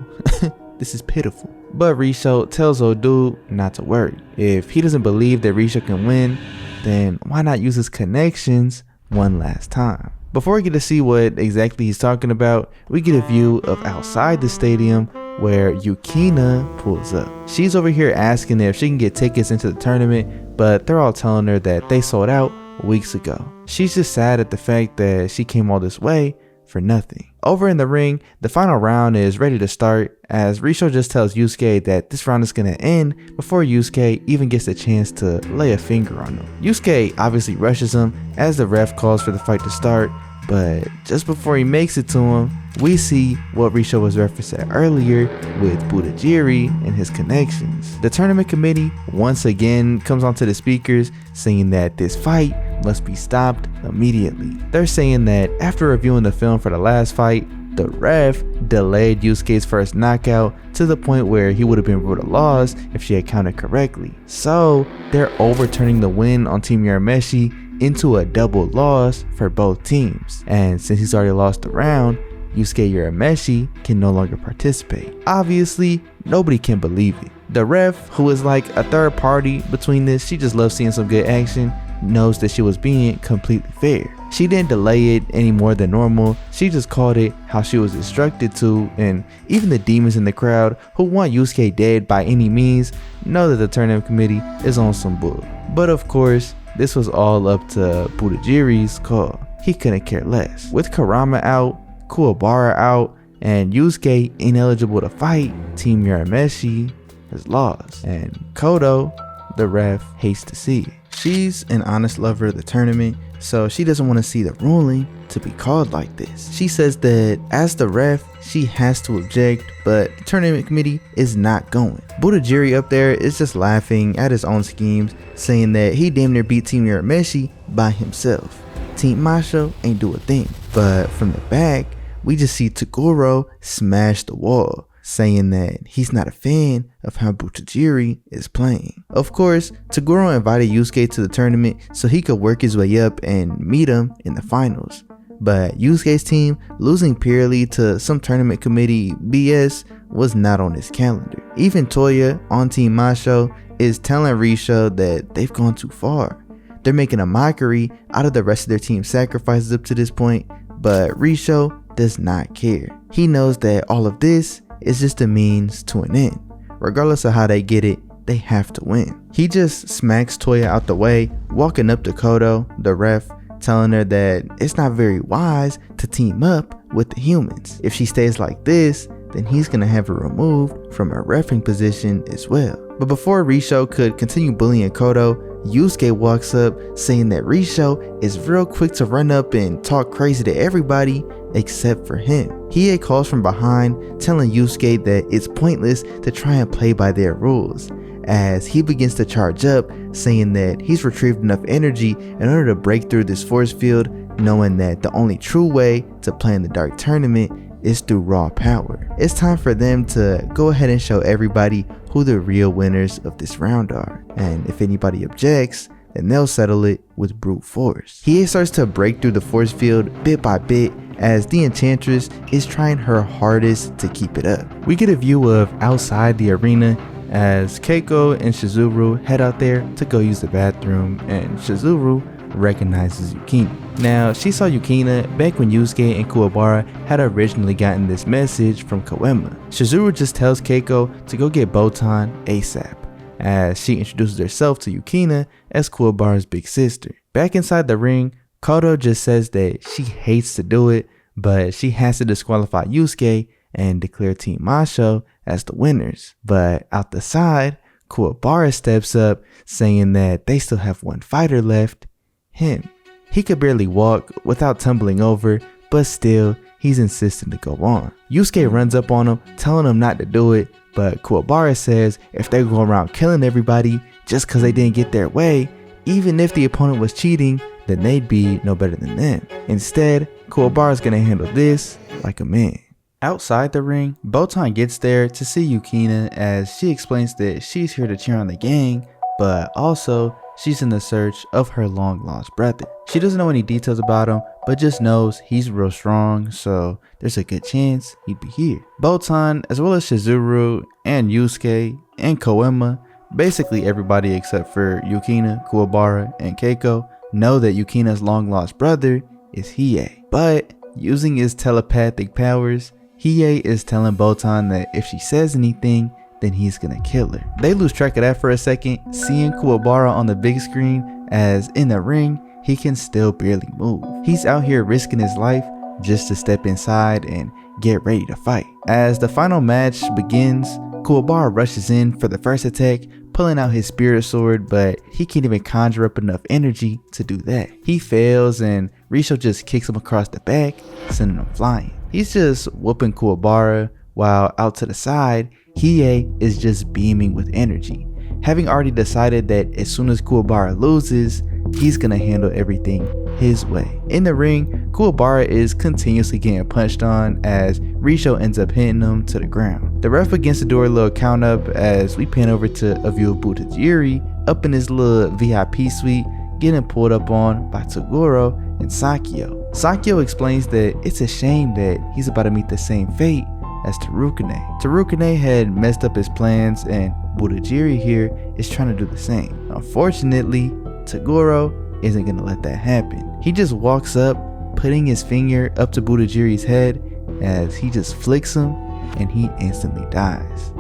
Speaker 1: This is pitiful. But Risho tells old dude not to worry. If he doesn't believe that Risho can win, then why not use his connections one last time? Before we get to see what exactly he's talking about, we get a view of outside the stadium where Yukina pulls up. She's over here asking if she can get tickets into the tournament, but they're all telling her that they sold out weeks ago. She's just sad at the fact that she came all this way for nothing. Over in the ring, the final round is ready to start as Risho just tells Yusuke that this round is going to end before Yusuke even gets a chance to lay a finger on him. Yusuke obviously rushes him as the ref calls for the fight to start, but just before he makes it to him, we see what Risho was referencing earlier with Budajiri and his connections. The tournament committee once again comes onto the speakers saying that this fight must be stopped immediately. They're saying that after reviewing the film for the last fight, the ref delayed Yusuke's first knockout to the point where he would have been ruled a loss if she had counted correctly. So they're overturning the win on Team Urameshi into a double loss for both teams. And since he's already lost the round, Yusuke Urameshi can no longer participate. Obviously, nobody can believe it. The ref, who is like a third party between this, she just loves seeing some good action, knows that she was being completely fair. She didn't delay it any more than normal. She just called it how she was instructed to, and even the demons in the crowd who want Yusuke dead by any means know that the tournament committee is on some bull. But of course, this was all up to Budajiri's call. He couldn't care less. With Kurama out, Kuwabara out, and Yusuke ineligible to fight, Team Urameshi has lost, and Kodo, the ref, hates to see it. She's an honest lover of the tournament, so she doesn't want to see the ruling to be called like this. She says that as the ref, she has to object, but the tournament committee is not going. Budajiri up there is just laughing at his own schemes, saying that he damn near beat Team Urameshi by himself. Team Macho ain't do a thing. But from the back, we just see Toguro smash the wall, saying that he's not a fan of how Budajiri is playing. Of course, Toguro invited Yusuke to the tournament so he could work his way up and meet him in the finals. But Yusuke's team losing purely to some tournament committee BS was not on his calendar. Even Toya on Team Macho is telling Risho that they've gone too far. They're making a mockery out of the rest of their team's sacrifices up to this point, but Risho does not care. He knows that all of this is just a means to an end. Regardless of how they get it, they have to win. He just smacks Toya out the way, walking up to Kodo, the ref, telling her that it's not very wise to team up with the humans. If she stays like this, then he's gonna have her removed from her reffing position as well. But before Risho could continue bullying Kodo, Yusuke walks up saying that Risho is real quick to run up and talk crazy to everybody except for him. Hiei calls from behind, telling Yusuke that it's pointless to try and play by their rules, as he begins to charge up, saying that he's retrieved enough energy in order to break through this force field, knowing that the only true way to play in the Dark Tournament is through raw power. It's time for them to go ahead and show everybody who the real winners of this round are, and if anybody objects, then they'll settle it with brute force. Hiei starts to break through the force field bit by bit as the Enchantress is trying her hardest to keep it up. We get a view of outside the arena as Keiko and Shizuru head out there to go use the bathroom, and Shizuru recognizes Yukina. Now, she saw Yukina back when Yusuke and Kuwabara had originally gotten this message from Koema. Shizuru just tells Keiko to go get Botan ASAP, as she introduces herself to Yukina as Kuwabara's big sister. Back inside the ring, Kodo just says that she hates to do it, but she has to disqualify Yusuke and declare Team Masho as the winners. But out the side, Kuwabara steps up saying that they still have one fighter left, him. He could barely walk without tumbling over, but still, he's insisting to go on. Yusuke runs up on him, telling him not to do it, but Kuwabara says if they go around killing everybody just because they didn't get their way, even if the opponent was cheating, then they'd be no better than them. Instead, Kuwabara's gonna handle this like a man. Outside the ring, Botan gets there to see Yukina as she explains that she's here to cheer on the gang, but also she's in the search of her long lost brother. She doesn't know any details about him, but just knows he's real strong, so there's a good chance he'd be here. Botan, as well as Shizuru and Yusuke and Koema, basically everybody except for Yukina, Kuwabara, and Keiko, know that Yukina's long lost brother is Hiei. But using his telepathic powers, Hiei is telling Botan that if she says anything, then he's gonna kill her. They lose track of that for a second, seeing Kuwabara on the big screen, as in the ring, he can still barely move. He's out here risking his life just to step inside and get ready to fight. As the final match begins, Kuwabara rushes in for the first attack, pulling out his spirit sword, but he can't even conjure up enough energy to do that. He fails and Risho just kicks him across the back, sending him flying. He's just whooping Kuwabara, while out to the side, Hiei is just beaming with energy, having already decided that as soon as Kuwabara loses, he's gonna handle everything his way. In the ring, Kuwabara is continuously getting punched on as Risho ends up hitting him to the ground. The ref begins to do a little count up as we pan over to a view of Butajiri up in his little VIP suite, getting pulled up on by Toguro and Sakio. Sakio explains that it's a shame that he's about to meet the same fate as Terukune. Terukune had messed up his plans, and Butajiri here is trying to do the same. Unfortunately, Toguro isn't gonna let that happen. He just walks up, putting his finger up to Butajiri's head as he just flicks him and he instantly dies.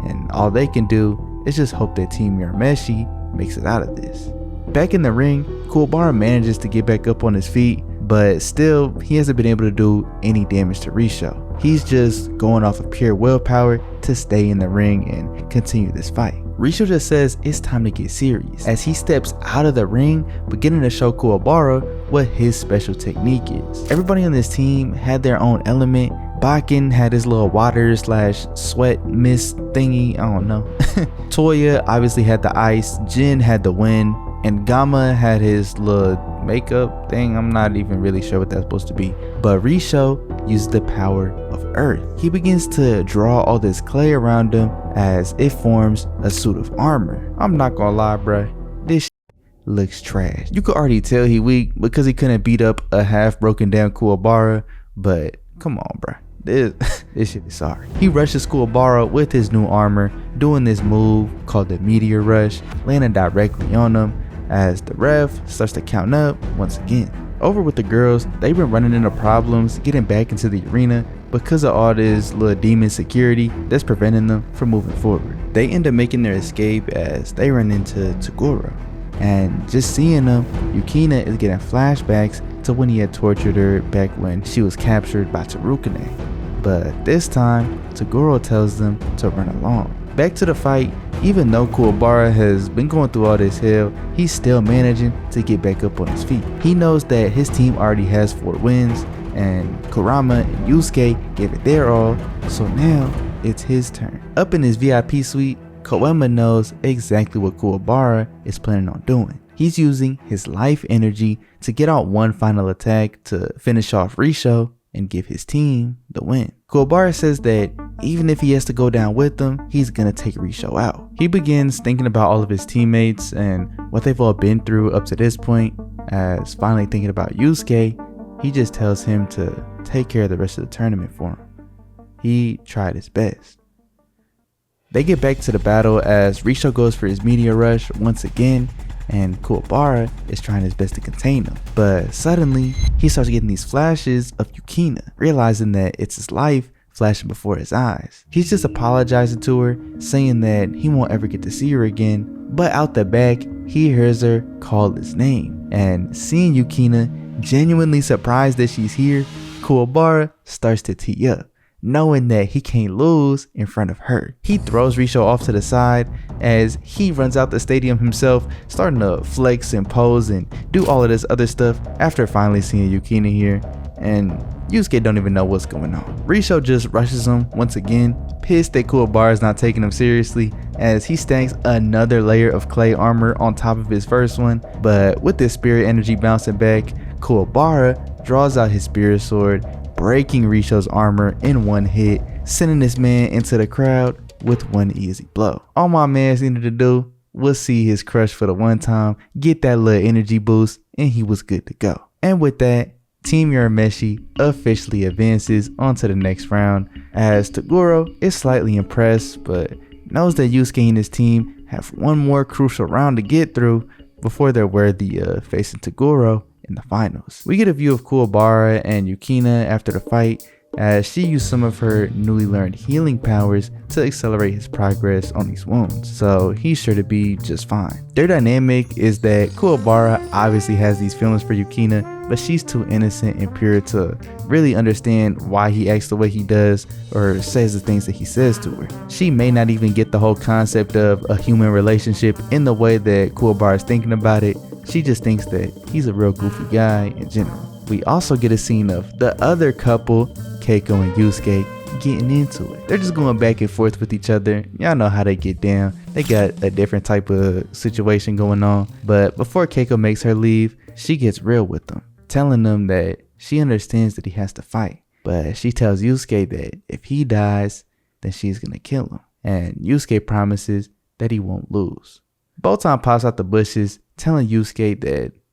Speaker 1: And all they can do is just hope that Team Urameshi makes it out of this. Back in the ring, Kuwabara manages to get back up on his feet, but still, he hasn't been able to do any damage to Risho. He's just going off of pure willpower to stay in the ring and continue this fight. Risho just says it's time to get serious as he steps out of the ring, beginning to show Kuwabara what his special technique is. Everybody on this team had their own element. Bakken had his little water / sweat mist thingy, I don't know. Toya obviously had the ice, Jin had the wind, and Gamma had his little makeup thing. I'm not even really sure what that's supposed to be. But Risho used the power of earth. He begins to draw all this clay around him as it forms a suit of armor. I'm not gonna lie, bruh, this looks trash. You could already tell he weak because he couldn't beat up a half broken down Kuwabara, but come on, bruh. This shit is sorry. He rushes Kuwabara with his new armor, doing this move called the Meteor Rush, landing directly on him as the ref starts to count up once again. Over with the girls, they've been running into problems getting back into the arena because of all this little demon security that's preventing them from moving forward. They end up making their escape as they run into Toguro. and just seeing him, Yukina is getting flashbacks to when he had tortured her back when she was captured by Tsurukinei. But this time, Toguro tells them to run along. Back to the fight, even though Kuwabara has been going through all this hell, he's still managing to get back up on his feet. He knows that his team already has 4 wins, and Kurama and Yusuke gave it their all, so now it's his turn. Up in his VIP suite, Koema knows exactly what Kuwabara is planning on doing. He's using his life energy to get out one final attack to finish off Risho and give his team the win. Kuwabara says that even if he has to go down with them, he's gonna take Risho out. He begins thinking about all of his teammates and what they've all been through up to this point. As finally thinking about Yusuke, he just tells him to take care of the rest of the tournament for him. He tried his best. They get back to the battle as Risho goes for his meteor rush once again, and Kuwabara is trying his best to contain him. But suddenly, he starts getting these flashes of Yukina, realizing that it's his life flashing before his eyes. He's just apologizing to her, saying that he won't ever get to see her again, but out the back, he hears her call his name. And seeing Yukina genuinely surprised that she's here, Kuwabara starts to tee up, knowing that he can't lose in front of her. He throws Risho off to the side as he runs out the stadium himself, starting to flex and pose and do all of this other stuff after finally seeing Yukina here, and Yusuke don't even know what's going on. Risho just rushes him once again, pissed that Kuwabara is not taking him seriously as he stacks another layer of clay armor on top of his first one, but with this spirit energy bouncing back, Kuwabara draws out his spirit sword, breaking Risho's armor in one hit, sending this man into the crowd with one easy blow. All my man's needed to do was see his crush for the one time, get that little energy boost, and he was good to go. And with that, Team Urameshi officially advances onto the next round as Toguro is slightly impressed but knows that Yusuke and his team have one more crucial round to get through before they're worthy of facing Toguro in the finals. We get a view of Kuwabara and Yukina after the fight as she used some of her newly learned healing powers to accelerate his progress on these wounds, so he's sure to be just fine. Their dynamic is that Kuwabara obviously has these feelings for Yukina, but she's too innocent and pure to really understand why he acts the way he does or says the things that he says to her. She may not even get the whole concept of a human relationship in the way that Kuwabara is thinking about it. She just thinks that he's a real goofy guy in general. We also get a scene of the other couple, Keiko and Yusuke, getting into it. They're just going back and forth with each other. Y'all know how they get down. They got a different type of situation going on. But before Keiko makes her leave, she gets real with them, telling them that she understands that he has to fight. But she tells Yusuke that if he dies, then she's going to kill him. And Yusuke promises that he won't lose. Botan pops out the bushes, telling Yusuke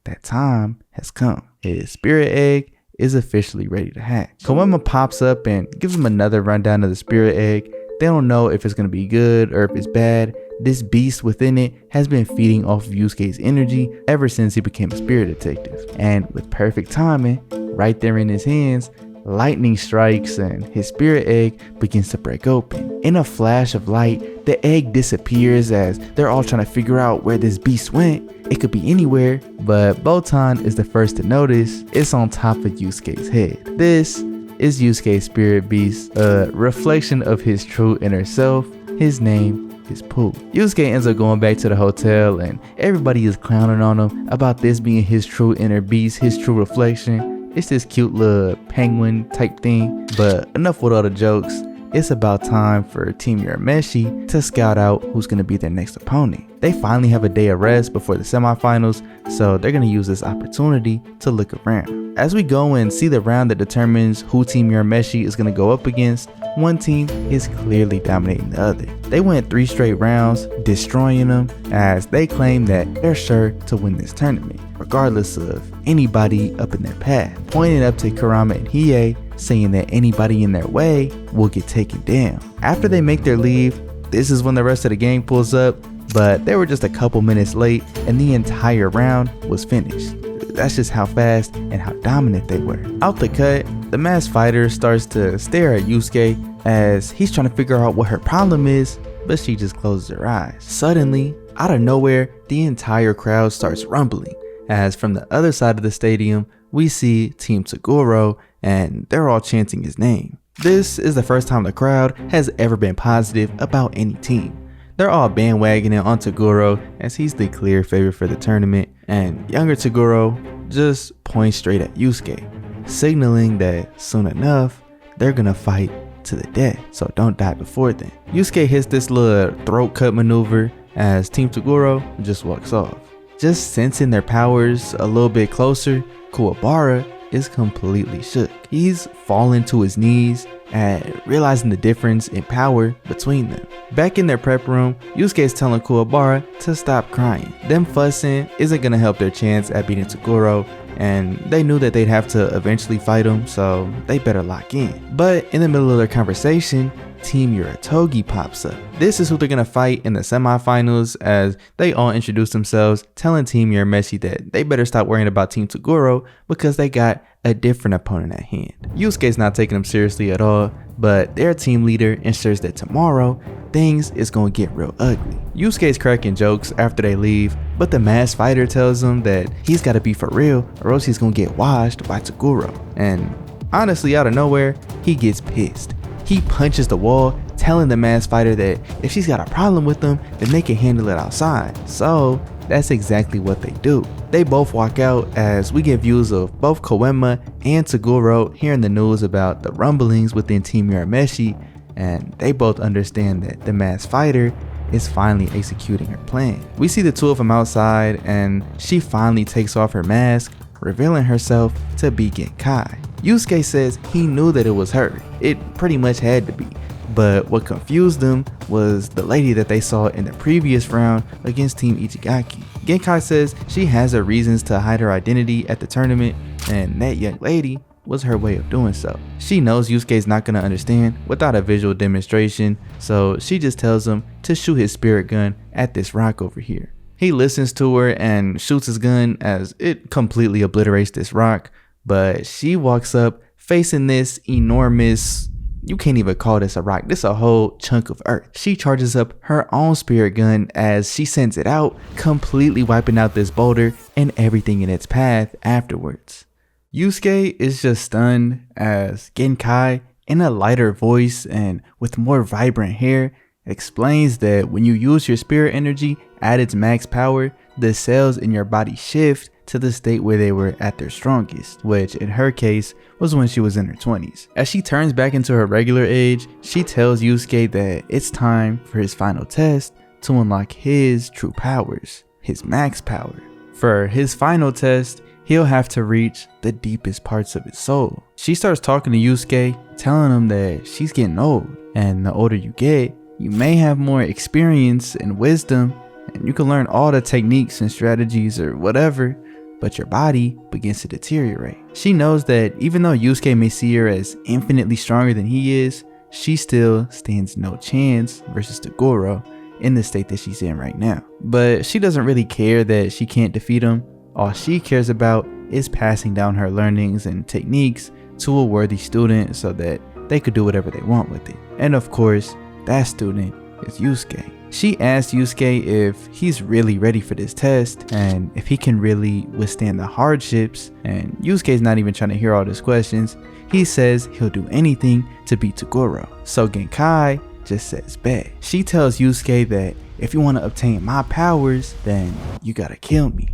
Speaker 1: that time has come. His spirit egg is officially ready to hatch. Koema pops up and gives him another rundown of the spirit egg. They don't know if it's going to be good or if it's bad. This beast within it has been feeding off of Yusuke's energy ever since he became a spirit detective. And with perfect timing, right there in his hands, lightning strikes and his spirit egg begins to break open. In a flash of light, the egg disappears as they're all trying to figure out where this beast went. It could be anywhere, but Botan is the first to notice it's on top of Yusuke's head. This is Yusuke's spirit beast, a reflection of his true inner self. His name is Pooh. Yusuke ends up going back to the hotel and everybody is clowning on him about this being his true inner beast, his true reflection. It's this cute little penguin type thing, but enough with all the jokes. It's about time for Team Urameshi to scout out who's going to be their next opponent. They finally have a day of rest before the semifinals, so they're going to use this opportunity to look around. As we go and see the round that determines who Team Urameshi is going to go up against, one team is clearly dominating the other. They went 3 straight rounds, destroying them, as they claim that they're sure to win this tournament, regardless of anybody up in their path, pointing up to Kurama and Hiei, saying that anybody in their way will get taken down. After they make their leave, this is when the rest of the gang pulls up, but they were just a couple minutes late and the entire round was finished. That's just how fast and how dominant they were. Out the cut, the masked fighter starts to stare at Yusuke as he's trying to figure out what her problem is, but she just closes her eyes. Suddenly, out of nowhere, the entire crowd starts rumbling, as from the other side of the stadium, we see Team Toguro, and they're all chanting his name. This is the first time the crowd has ever been positive about any team. They're all bandwagoning on Toguro as he's the clear favorite for the tournament, and younger Toguro just points straight at Yusuke, signaling that soon enough, they're gonna fight to the death, so don't die before then. Yusuke hits this little throat cut maneuver as Team Toguro just walks off. Just sensing their powers a little bit closer, Kuwabara is completely shook. He's fallen to his knees and realizing the difference in power between them. Back in their prep room, Yusuke is telling Kuwabara to stop crying. Them fussing isn't gonna help their chance at beating Toguro, and they knew that they'd have to eventually fight him, so they better lock in. But in the middle of their conversation, Team Uratogi pops up. This is who they're gonna fight in the semifinals, as they all introduce themselves, telling Team Urameshi that they better stop worrying about Team Toguro because they got a different opponent at hand. Yusuke's not taking them seriously at all, but their team leader ensures that tomorrow, things is gonna get real ugly. Yusuke's cracking jokes after they leave, but the masked fighter tells him that he's gotta be for real or else he's gonna get washed by Toguro. And honestly, out of nowhere, he gets pissed. He punches the wall, telling the masked fighter that if she's got a problem with them, then they can handle it outside. So that's exactly what they do. They both walk out as we get views of both Koenma and Toguro hearing the news about the rumblings within Team Urameshi, and they both understand that the masked fighter is finally executing her plan. We see the two of them outside, and she finally takes off her mask, revealing herself to be Genkai. Yusuke says he knew that it was her. It pretty much had to be. But what confused them was the lady that they saw in the previous round against Team Ichigaki. Genkai says she has her reasons to hide her identity at the tournament, and that young lady was her way of doing so. She knows Yusuke's not gonna understand without a visual demonstration, so she just tells him to shoot his spirit gun at this rock over here. He listens to her and shoots his gun as it completely obliterates this rock, but she walks up facing this enormous, you can't even call this a rock, this a whole chunk of earth. She charges up her own spirit gun as she sends it out, completely wiping out this boulder and everything in its path afterwards. Yusuke is just stunned as Genkai, in a lighter voice and with more vibrant hair, explains that when you use your spirit energy at its max power, the cells in your body shift to the state where they were at their strongest, which in her case was when she was in her 20s. As she turns back into her regular age, she tells Yusuke that it's time for his final test to unlock his true powers, his max power. For his final test, he'll have to reach the deepest parts of his soul. She starts talking to Yusuke, telling him that she's getting old, and the older you get, you may have more experience and wisdom, and you can learn all the techniques and strategies or whatever, but your body begins to deteriorate. She knows that even though Yusuke may see her as infinitely stronger than he is, she still stands no chance versus Toguro in the state that she's in right now. But she doesn't really care that she can't defeat him. All she cares about is passing down her learnings and techniques to a worthy student so that they could do whatever they want with it. And of course, that student is Yusuke. She asks Yusuke if he's really ready for this test and if he can really withstand the hardships, and Yusuke's not even trying to hear all these questions. He says he'll do anything to beat Toguro. So Genkai just says bet. She tells Yusuke that if you want to obtain my powers, then you gotta kill me.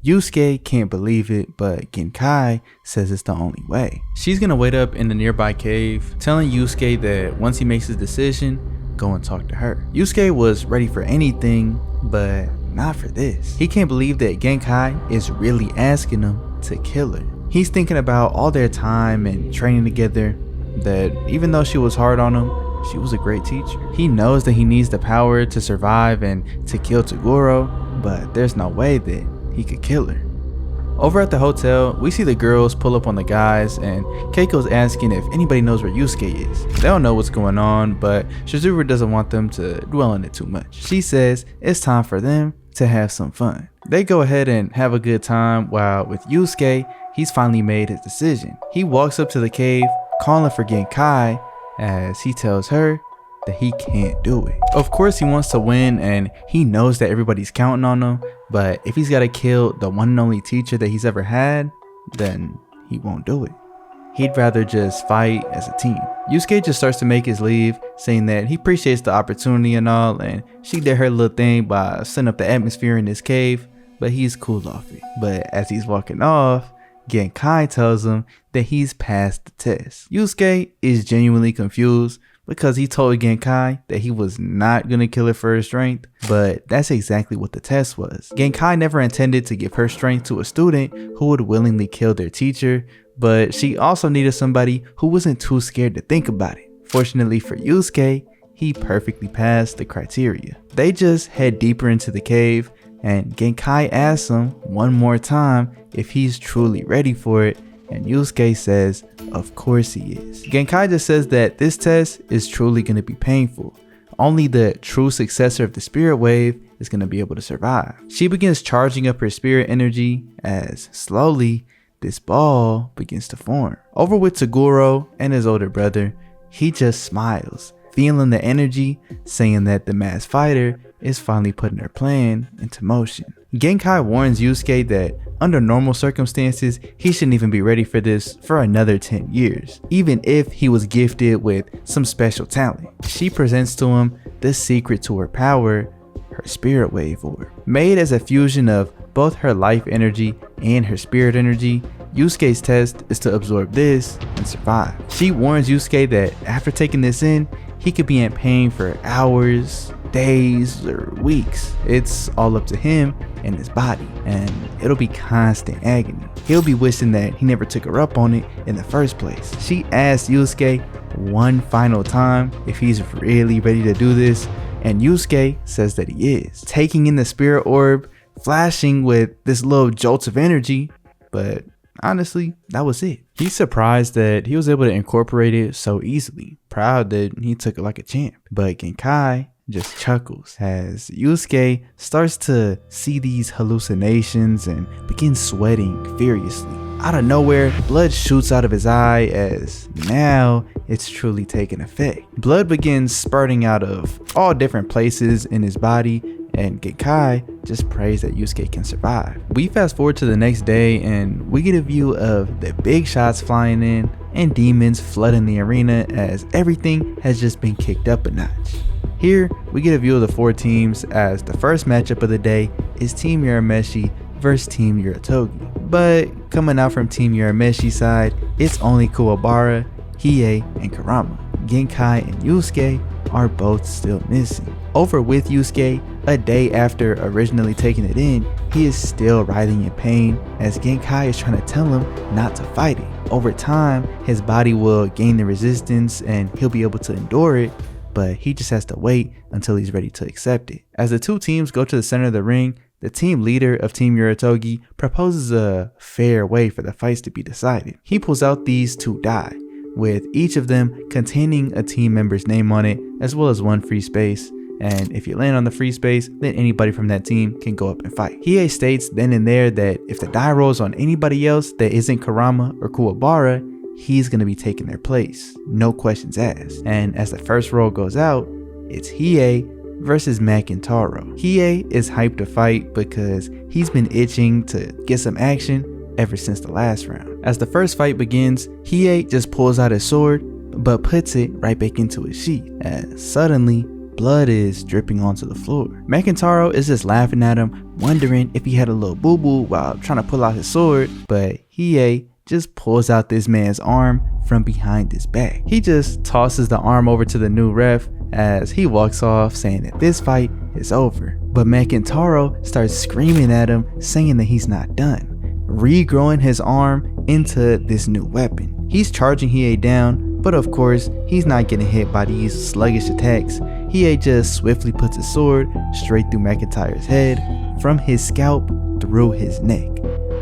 Speaker 1: Yusuke can't believe it, but Genkai says it's the only way. She's gonna wait up in the nearby cave, telling Yusuke that once he makes his decision, go and talk to her. Yusuke was ready for anything, but not for this. He can't believe that Genkai is really asking him to kill her. He's thinking about all their time and training together, that even though she was hard on him, she was a great teacher. He knows that he needs the power to survive and to kill Toguro, but there's no way that he could kill her. Over at the hotel, we see the girls pull up on the guys, and Keiko's asking if anybody knows where Yusuke is. They don't know what's going on, but Shizuru doesn't want them to dwell on it too much. She says it's time for them to have some fun. They go ahead and have a good time, while with Yusuke, he's finally made his decision. He walks up to the cave, calling for Genkai, as he tells her that he can't do it. Of course he wants to win and he knows that everybody's counting on him, but if he's gotta kill the one and only teacher that he's ever had, then he won't do it. He'd rather just fight as a team. Yusuke just starts to make his leave, saying that he appreciates the opportunity and all, and she did her little thing by setting up the atmosphere in his cave, but he's cool off it. But as he's walking off, Genkai tells him that he's passed the test. Yusuke is genuinely confused because he told Genkai that he was not gonna kill her for her strength, but that's exactly what the test was. Genkai never intended to give her strength to a student who would willingly kill their teacher, but she also needed somebody who wasn't too scared to think about it. Fortunately for Yusuke, he perfectly passed the criteria. They just head deeper into the cave, and Genkai asks him one more time if he's truly ready for it, and Yusuke says of course he is. Genkai just says that this test is truly going to be painful. Only the true successor of the spirit wave is going to be able to survive. She begins charging up her spirit energy as slowly this ball begins to form. Over with Toguro and his older brother, he just smiles, feeling the energy, saying that the masked fighter is finally putting her plan into motion. Genkai warns Yusuke that under normal circumstances, he shouldn't even be ready for this for another 10 years, even if he was gifted with some special talent. She presents to him the secret to her power, her spirit wave orb. Made as a fusion of both her life energy and her spirit energy, Yusuke's test is to absorb this and survive. She warns Yusuke that after taking this in, he could be in pain for hours, days, or weeks. It's all up to him and his body, and it'll be constant agony. He'll be wishing that he never took her up on it in the first place. She asks Yusuke one final time if he's really ready to do this, and Yusuke says that he is, taking in the spirit orb, flashing with this little jolts of energy, but honestly, that was it. He's surprised that he was able to incorporate it so easily, proud that he took it like a champ. But Genkai just chuckles as Yusuke starts to see these hallucinations and begins sweating furiously. Out of nowhere, blood shoots out of his eye as now it's truly taking effect. Blood begins spurting out of all different places in his body, and Genkai just prays that Yusuke can survive. We fast forward to the next day and we get a view of the big shots flying in and demons flooding the arena as everything has just been kicked up a notch. Here we get a view of the 4 teams as the first matchup of the day is Team Urameshi versus Team Uratogi. But coming out from Team Urameshi's side, it's only Kuwabara, Hiei, and Kurama. Genkai and Yusuke are both still missing. Over with Yusuke, a day after originally taking it in, he is still writhing in pain as Genkai is trying to tell him not to fight it. Over time, his body will gain the resistance and he'll be able to endure it, but he just has to wait until he's ready to accept it. As the 2 teams go to the center of the ring, the team leader of Team Uratogi proposes a fair way for the fights to be decided. He pulls out these 2 die, with each of them containing a team member's name on it, as well as 1 free space. And if you land on the free space, then anybody from that team can go up and fight. Hiei states then and there that if the die rolls on anybody else that isn't Kurama or Kuwabara, he's going to be taking their place, no questions asked. And as the first roll goes out, it's Hiei versus Makintaro. Hiei is hyped to fight because he's been itching to get some action ever since the last round. As the first fight begins, Hiei just pulls out his sword but puts it right back into his sheath as suddenly blood is dripping onto the floor. Makintaro is just laughing at him, wondering if he had a little boo-boo while trying to pull out his sword, but Hiei just pulls out this man's arm from behind his back. He just tosses the arm over to the new ref as he walks off, saying that this fight is over. But Makintaro starts screaming at him, saying that he's not done, regrowing his arm into this new weapon. He's charging Hiei down, but of course he's not getting hit by these sluggish attacks. Hiei just swiftly puts his sword straight through Makintaro's head, from his scalp through his neck.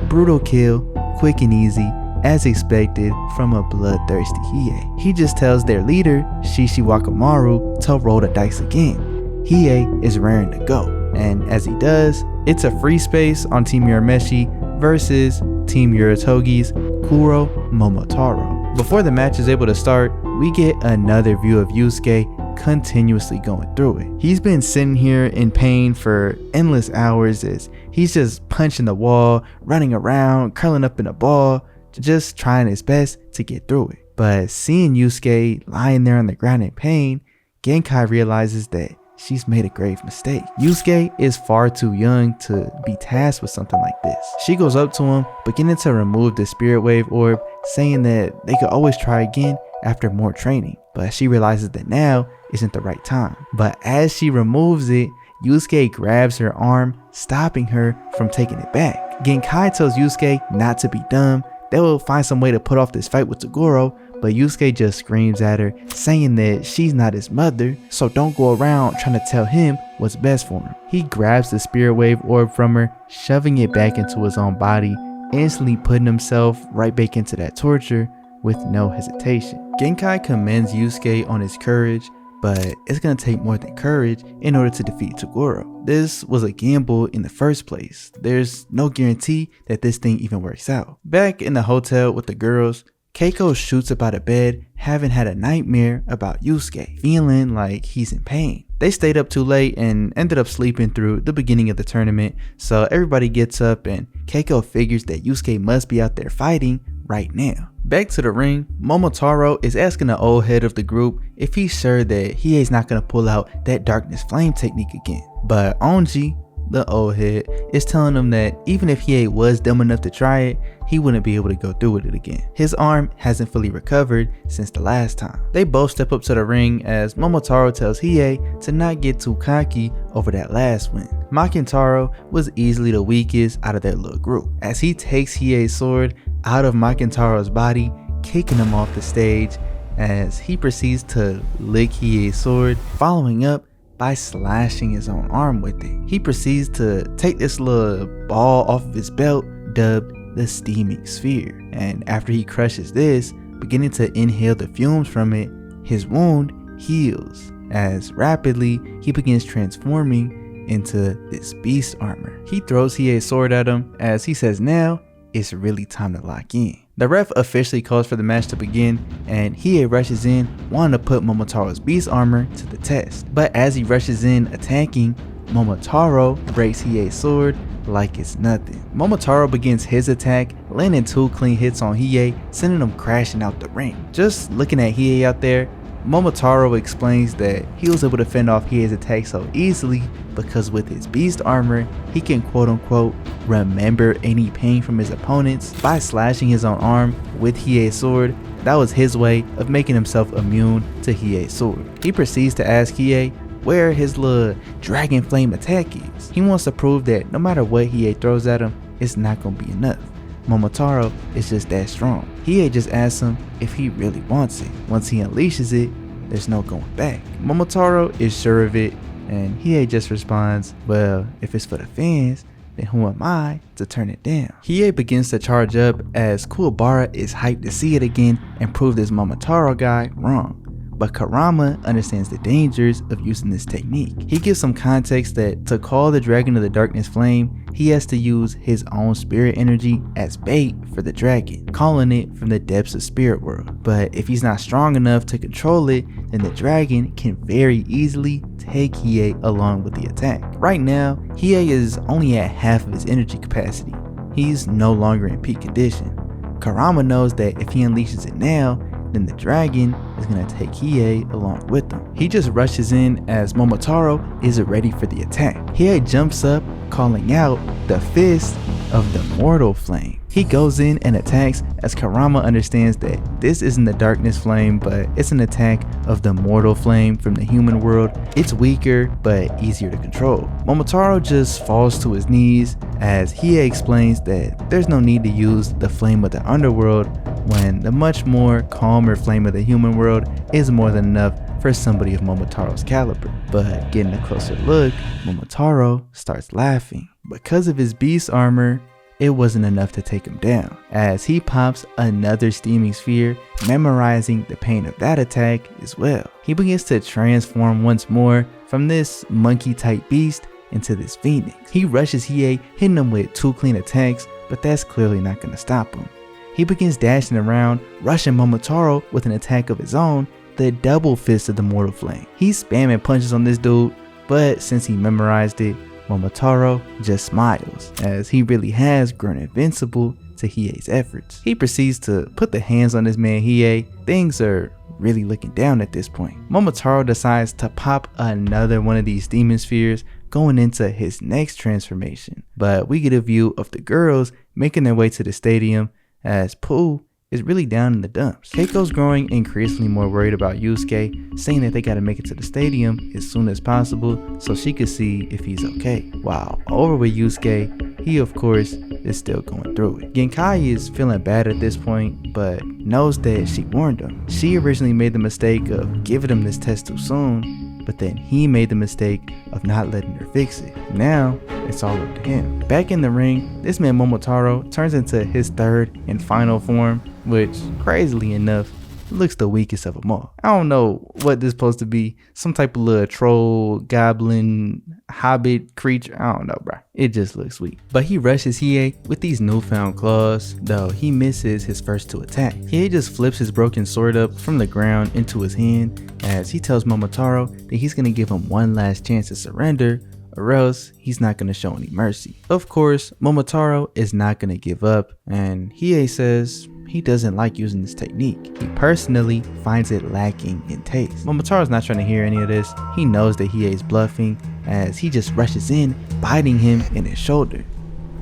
Speaker 1: Brutal kill, quick and easy, as expected from a bloodthirsty Hiei. He just tells their leader, Shishi Wakamaru, to roll the dice again. Hiei is raring to go, and as he does, it's a free space on Team Urameshi versus Team Uratogi's Kuro Momotaro. Before the match is able to start, we get another view of Yusuke continuously going through it. He's been sitting here in pain for endless hours as he's just punching the wall, running around, curling up in a ball, just trying his best to get through it. But seeing Yusuke lying there on the ground in pain, Genkai realizes that she's made a grave mistake. Yusuke is far too young to be tasked with something like this. She goes up to him, beginning to remove the spirit wave orb, saying that they could always try again after more training, but she realizes that now isn't the right time. But as she removes it, Yusuke grabs her arm, stopping her from taking it back. Genkai tells Yusuke not to be dumb. They will find some way to put off this fight with Toguro, but Yusuke just screams at her, saying that she's not his mother, so don't go around trying to tell him what's best for him. He grabs the spirit wave orb from her, shoving it back into his own body, instantly putting himself right back into that torture with no hesitation. Genkai commends Yusuke on his courage, but it's gonna take more than courage in order to defeat Toguro. This was a gamble in the first place. There's no guarantee that this thing even works out. Back in the hotel with the girls, Keiko shoots up out of bed, having had a nightmare about Yusuke, feeling like he's in pain. They stayed up too late and ended up sleeping through the beginning of the tournament, so everybody gets up and Keiko figures that Yusuke must be out there fighting right now. Back to the ring, Momotaro is asking the old head of the group if he's sure that Hiei's not going to pull out that darkness flame technique again. But Onji, the old head, is telling him that even if Hiei was dumb enough to try it, he wouldn't be able to go through with it again. His arm hasn't fully recovered since the last time. They both step up to the ring as Momotaro tells Hiei to not get too cocky over that last win. Makintaro was easily the weakest out of their little group, as he takes Hiei's sword out of Makintaro's body, kicking him off the stage as he proceeds to lick Hiei's sword, following up by slashing his own arm with it. He proceeds to take this little ball off of his belt, dubbed the steaming sphere, and after he crushes this, beginning to inhale the fumes from it, his wound heals as rapidly he begins transforming into this beast armor. He throws Hiei's sword at him as he says now it's really time to lock in. The ref officially calls for the match to begin, and Hiei rushes in, wanting to put Momotaro's beast armor to the test. But as he rushes in attacking, Momotaro breaks Hiei's sword like it's nothing. Momotaro begins his attack, landing 2 clean hits on Hiei, sending him crashing out the ring. Just looking at Hiei out there, Momotaro explains that he was able to fend off Hiei's attack so easily because with his beast armor, he can quote unquote remember any pain from his opponents by slashing his own arm with Hiei's sword. That was his way of making himself immune to Hiei's sword. He proceeds to ask Hiei where his little dragon flame attack is. He wants to prove that no matter what Hiei throws at him, it's not gonna be enough. Momotaro is just that strong. Hiei just asks him if he really wants it. Once he unleashes it, there's no going back. Momotaro is sure of it, and Hiei just responds, well, if it's for the fans, then who am I to turn it down? Hiei begins to charge up as Kuwabara is hyped to see it again and prove this Momotaro guy wrong. But Kurama understands the dangers of using this technique. He gives some context that to call the dragon of the darkness flame, he has to use his own spirit energy as bait for the dragon, calling it from the depths of spirit world. But if he's not strong enough to control it, then the dragon can very easily take Hiei along with the attack. Right now, Hiei is only at half of his energy capacity. He's no longer in peak condition. Kurama knows that if he unleashes it now, then the dragon is going to take Hiei along with him. He just rushes in as Momotaro isn't ready for the attack. Hiei jumps up, calling out the fist of the mortal flame. He goes in and attacks as Kurama understands that this isn't the darkness flame, but it's an attack of the mortal flame from the human world. It's weaker, but easier to control. Momotaro just falls to his knees as Hiei explains that there's no need to use the flame of the underworld when the much more calmer flame of the human world is more than enough for somebody of Momotaro's caliber. But getting a closer look, Momotaro starts laughing. Because of his beast armor, it wasn't enough to take him down, as he pops another steaming sphere, memorizing the pain of that attack as well. He begins to transform once more from this monkey type beast into this phoenix. He rushes Hiei, hitting him with 2 clean attacks, but that's clearly not going to stop him. He begins dashing around, rushing Momotaro with an attack of his own, the double fist of the mortal flame. He's spamming punches on this dude, but since he memorized it, Momotaro just smiles, as he really has grown invincible to Hiei's efforts. He proceeds to put the hands on his man Hiei. Things are really looking down at this point. Momotaro decides to pop another one of these demon spheres, going into his next transformation. But we get a view of the girls making their way to the stadium, as Pooh is really down in the dumps. Keiko's growing increasingly more worried about Yusuke, saying that they gotta make it to the stadium as soon as possible so she could see if he's okay. While over with Yusuke, he of course is still going through it. Genkai is feeling bad at this point, but knows that she warned him. She originally made the mistake of giving him this test too soon, but then he made the mistake of not letting her fix it. Now, it's all up to him. Back in the ring, this man Momotaro turns into his third and final form, which, crazily enough, looks the weakest of them all. I don't know what this is supposed to be. Some type of little troll, goblin, hobbit creature. I don't know, bro. It just looks weak. But he rushes Hiei with these newfound claws, though he misses his first two attacks. Hiei just flips his broken sword up from the ground into his hand, as he tells Momotaro that he's going to give him one last chance to surrender, or else he's not going to show any mercy. Of course, Momotaro is not going to give up, and Hiei says he doesn't like using this technique. He personally finds it lacking in taste. Momotaro's not trying to hear any of this. He knows that Hiei is bluffing, as he just rushes in, biting him in his shoulder,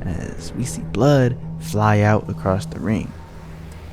Speaker 1: as we see blood fly out across the ring.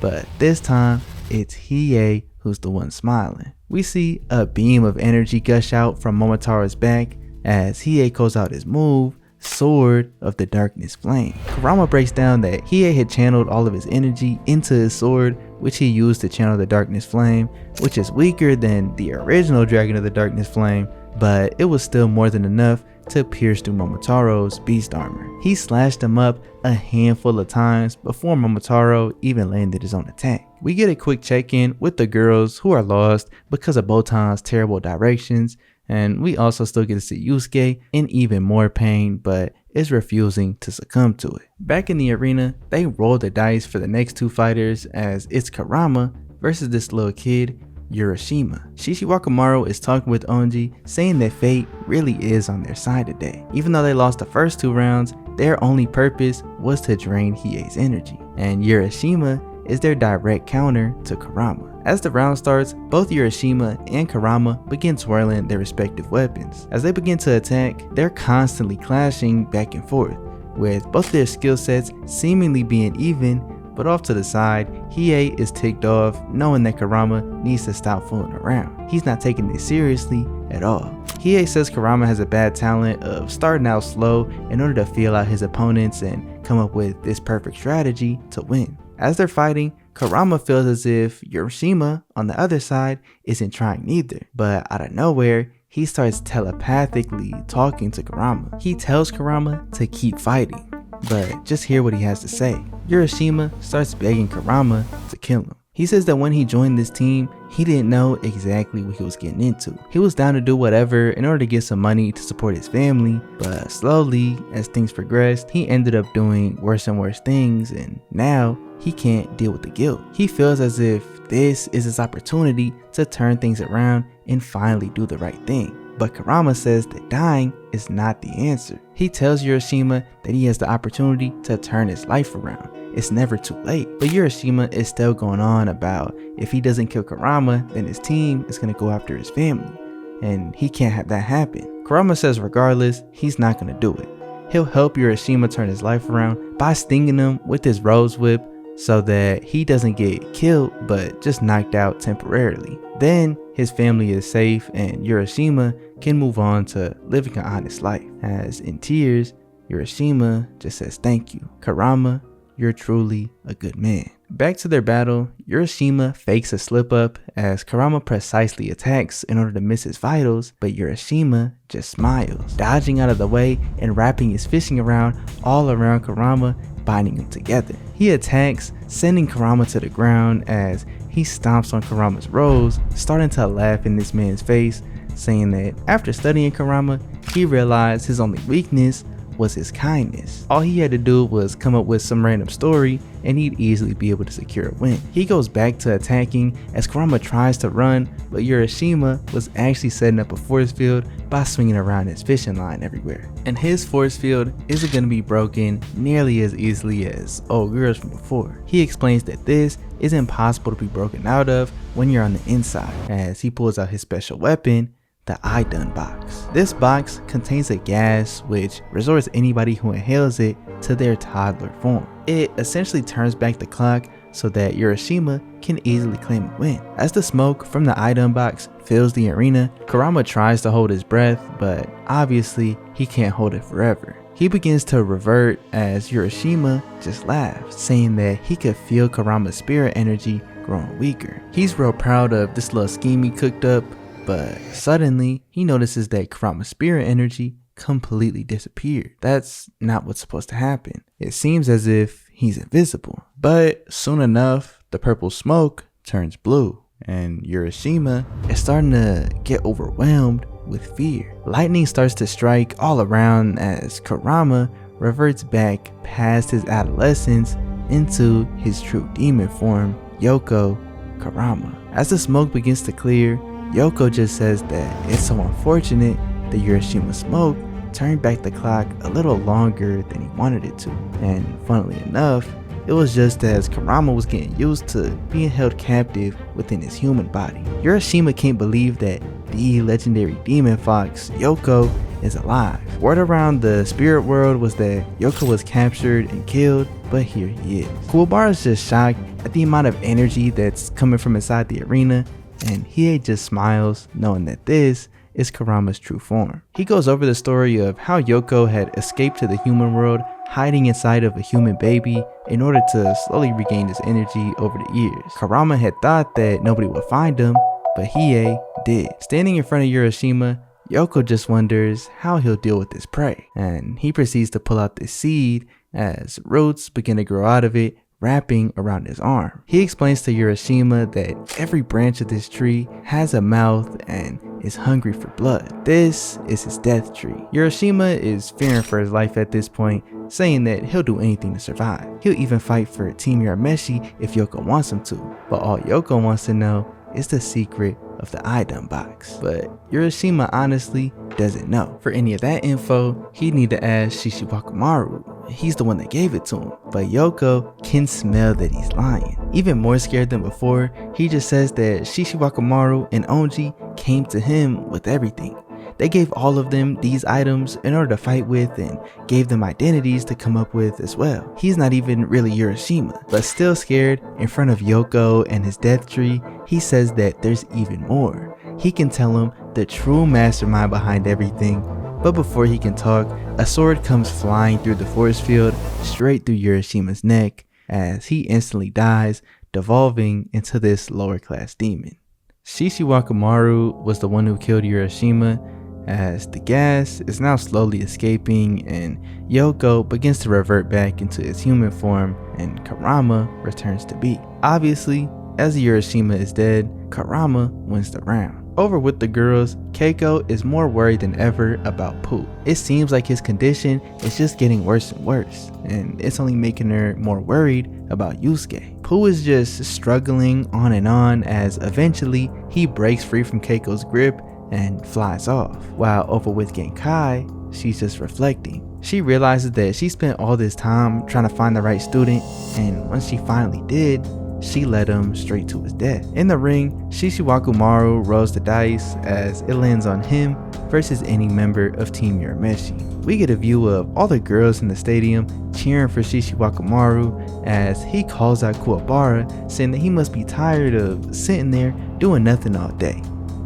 Speaker 1: But this time, it's Hiei who's the one smiling. We see a beam of energy gush out from Momotaro's back, as Hiei calls out his move, Sword of the Darkness Flame. Kurama breaks down that Hiei had channeled all of his energy into his sword, which he used to channel the Darkness Flame, which is weaker than the original Dragon of the Darkness Flame, but it was still more than enough to pierce through Momotaro's beast armor. He slashed him up a handful of times before Momotaro even landed his own attack. We get a quick check-in with the girls who are lost because of Botan's terrible directions, and we also still get to see Yusuke in even more pain, but is refusing to succumb to it. Back in the arena, they roll the dice for the next two fighters, as it's Kurama versus this little kid, Urashima. Shishi Wakamaru is talking with Onji, saying that fate really is on their side today. Even though they lost the first two rounds, their only purpose was to drain Hiei's energy, and Urashima is their direct counter to Kurama. As the round starts, both Urashima and Kurama begin twirling their respective weapons. As they begin to attack, they're constantly clashing back and forth, with both their skill sets seemingly being even, but off to the side, Hiei is ticked off, knowing that Kurama needs to stop fooling around. He's not taking this seriously at all. Hiei says Kurama has a bad talent of starting out slow in order to feel out his opponents and come up with this perfect strategy to win. As they're fighting, Kurama feels as if Urashima on the other side isn't trying either, but out of nowhere, he starts telepathically talking to Kurama. He tells Kurama to keep fighting, but just hear what he has to say. Urashima starts begging Kurama to kill him. He says that when he joined this team, he didn't know exactly what he was getting into. He was down to do whatever in order to get some money to support his family, but slowly, as things progressed, he ended up doing worse and worse things, and now he can't deal with the guilt. He feels as if this is his opportunity to turn things around and finally do the right thing. But Kurama says that dying is not the answer. He tells Urashima that he has the opportunity to turn his life around. It's never too late. But Urashima is still going on about if he doesn't kill Kurama, then his team is going to go after his family, and he can't have that happen. Kurama says regardless, he's not going to do it. He'll help Urashima turn his life around by stinging him with his rose whip so that he doesn't get killed but just knocked out temporarily. Then his family is safe and Urashima can move on to living an honest life. As in tears, Urashima just says thank you. Kurama, you're truly a good man. Back to their battle, Urashima fakes a slip up as Kurama precisely attacks in order to miss his vitals, but Urashima just smiles, dodging out of the way and wrapping his fishing around all around Kurama, binding them together. He attacks, sending Kurama to the ground as he stomps on Kurama's rose, starting to laugh in this man's face, saying that after studying Kurama, he realized his only weakness was his kindness. All he had to do was come up with some random story and he'd easily be able to secure a win. He goes back to attacking as Kurama tries to run, but Urashima was actually setting up a force field by swinging around his fishing line everywhere. And his force field isn't going to be broken nearly as easily as old girls from before. He explains that this is impossible to be broken out of when you're on the inside, as he pulls out his special weapon, the Idun box. This box contains a gas which restores anybody who inhales it to their toddler form. It essentially turns back the clock so that Urashima can easily claim a win. As the smoke from the Idun box fills the arena, Kurama tries to hold his breath, but obviously he can't hold it forever. He begins to revert as Urashima just laughs, saying that he could feel Kurama's spirit energy growing weaker. He's real proud of this little scheme he cooked up, but suddenly he notices that Kurama's spirit energy completely disappeared. That's not what's supposed to happen. It seems as if he's invisible. But soon enough, the purple smoke turns blue and Urashima is starting to get overwhelmed with fear. Lightning starts to strike all around as Kurama reverts back past his adolescence into his true demon form, Yoko Kurama. As the smoke begins to clear, Yoko just says that it's so unfortunate that Urashima's smoke turned back the clock a little longer than he wanted it to. And funnily enough, it was just as Kurama was getting used to being held captive within his human body. Urashima can't believe that the legendary demon fox, Yoko, is alive. Word around the spirit world was that Yoko was captured and killed, but here he is. Kuwabara is just shocked at the amount of energy that's coming from inside the arena, and Hiei just smiles knowing that this is Kurama's true form. He goes over the story of how Yoko had escaped to the human world, hiding inside of a human baby in order to slowly regain his energy over the years. Kurama had thought that nobody would find him, but Hiei did. Standing in front of Urashima, Yoko just wonders how he'll deal with this prey, and he proceeds to pull out this seed as roots begin to grow out of it, wrapping around his arm. He explains to Urashima that every branch of this tree has a mouth and is hungry for blood. This is his death tree. Urashima is fearing for his life at this point, saying that he'll do anything to survive. He'll even fight for Team Urameshi if Yoko wants him to, but all Yoko wants to know is the secret of the Idun box. But Urashima honestly doesn't know. For any of that info, he'd need to ask Shishiwakamaru. He's the one that gave it to him. But Yoko can smell that he's lying. Even more scared than before, he just says that Shishiwakamaru and Onji came to him with everything. They gave all of them these items in order to fight with and gave them identities to come up with as well. He's not even really Urashima, but still scared in front of Yoko and his death tree, he says that there's even more. He can tell him the true mastermind behind everything, but before he can talk, a sword comes flying through the force field straight through Urashima's neck as he instantly dies, devolving into this lower class demon. Shishiwakamaru was the one who killed Urashima, as the gas is now slowly escaping and Yoko begins to revert back into his human form and Kurama returns to be. Obviously, as Urashima is dead, Kurama wins the round. Over with the girls, Keiko is more worried than ever about Pooh. It seems like his condition is just getting worse and worse, and it's only making her more worried about Yusuke. Pooh is just struggling on as eventually he breaks free from Keiko's grip and flies off. While over with Genkai, she's just reflecting. She realizes that she spent all this time trying to find the right student, and once she finally did, she led him straight to his death. In the ring, Shishiwakamaru rolls the dice as it lands on him versus any member of Team Urameshi. We get a view of all the girls in the stadium cheering for Shishiwakamaru as he calls out Kuwabara, saying that he must be tired of sitting there doing nothing all day.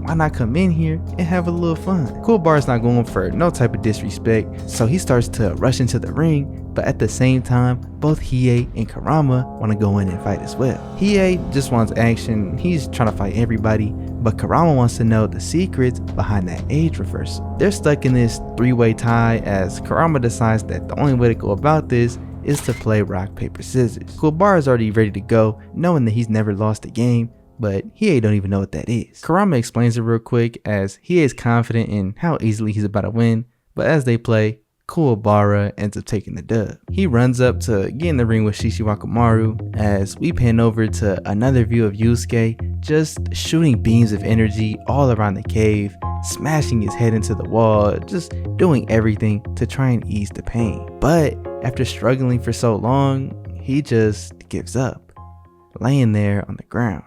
Speaker 1: Why not come in here and have a little fun? Kuwabara's not going for no type of disrespect, so he starts to rush into the ring, but at the same time, both Hiei and Kurama want to go in and fight as well. Hiei just wants action, he's trying to fight everybody, but Kurama wants to know the secrets behind that age reversal. They're stuck in this three-way tie as Kurama decides that the only way to go about this is to play rock, paper, scissors. Kuwabara's already ready to go, knowing that he's never lost a game, but Hiei don't even know what that is. Kurama explains it real quick as Hiei is confident in how easily he's about to win, but as they play, Kuwabara ends up taking the dub. He runs up to get in the ring with Shishiwakamaru as we pan over to another view of Yusuke just shooting beams of energy all around the cave, smashing his head into the wall, just doing everything to try and ease the pain. But after struggling for so long, he just gives up, laying there on the ground.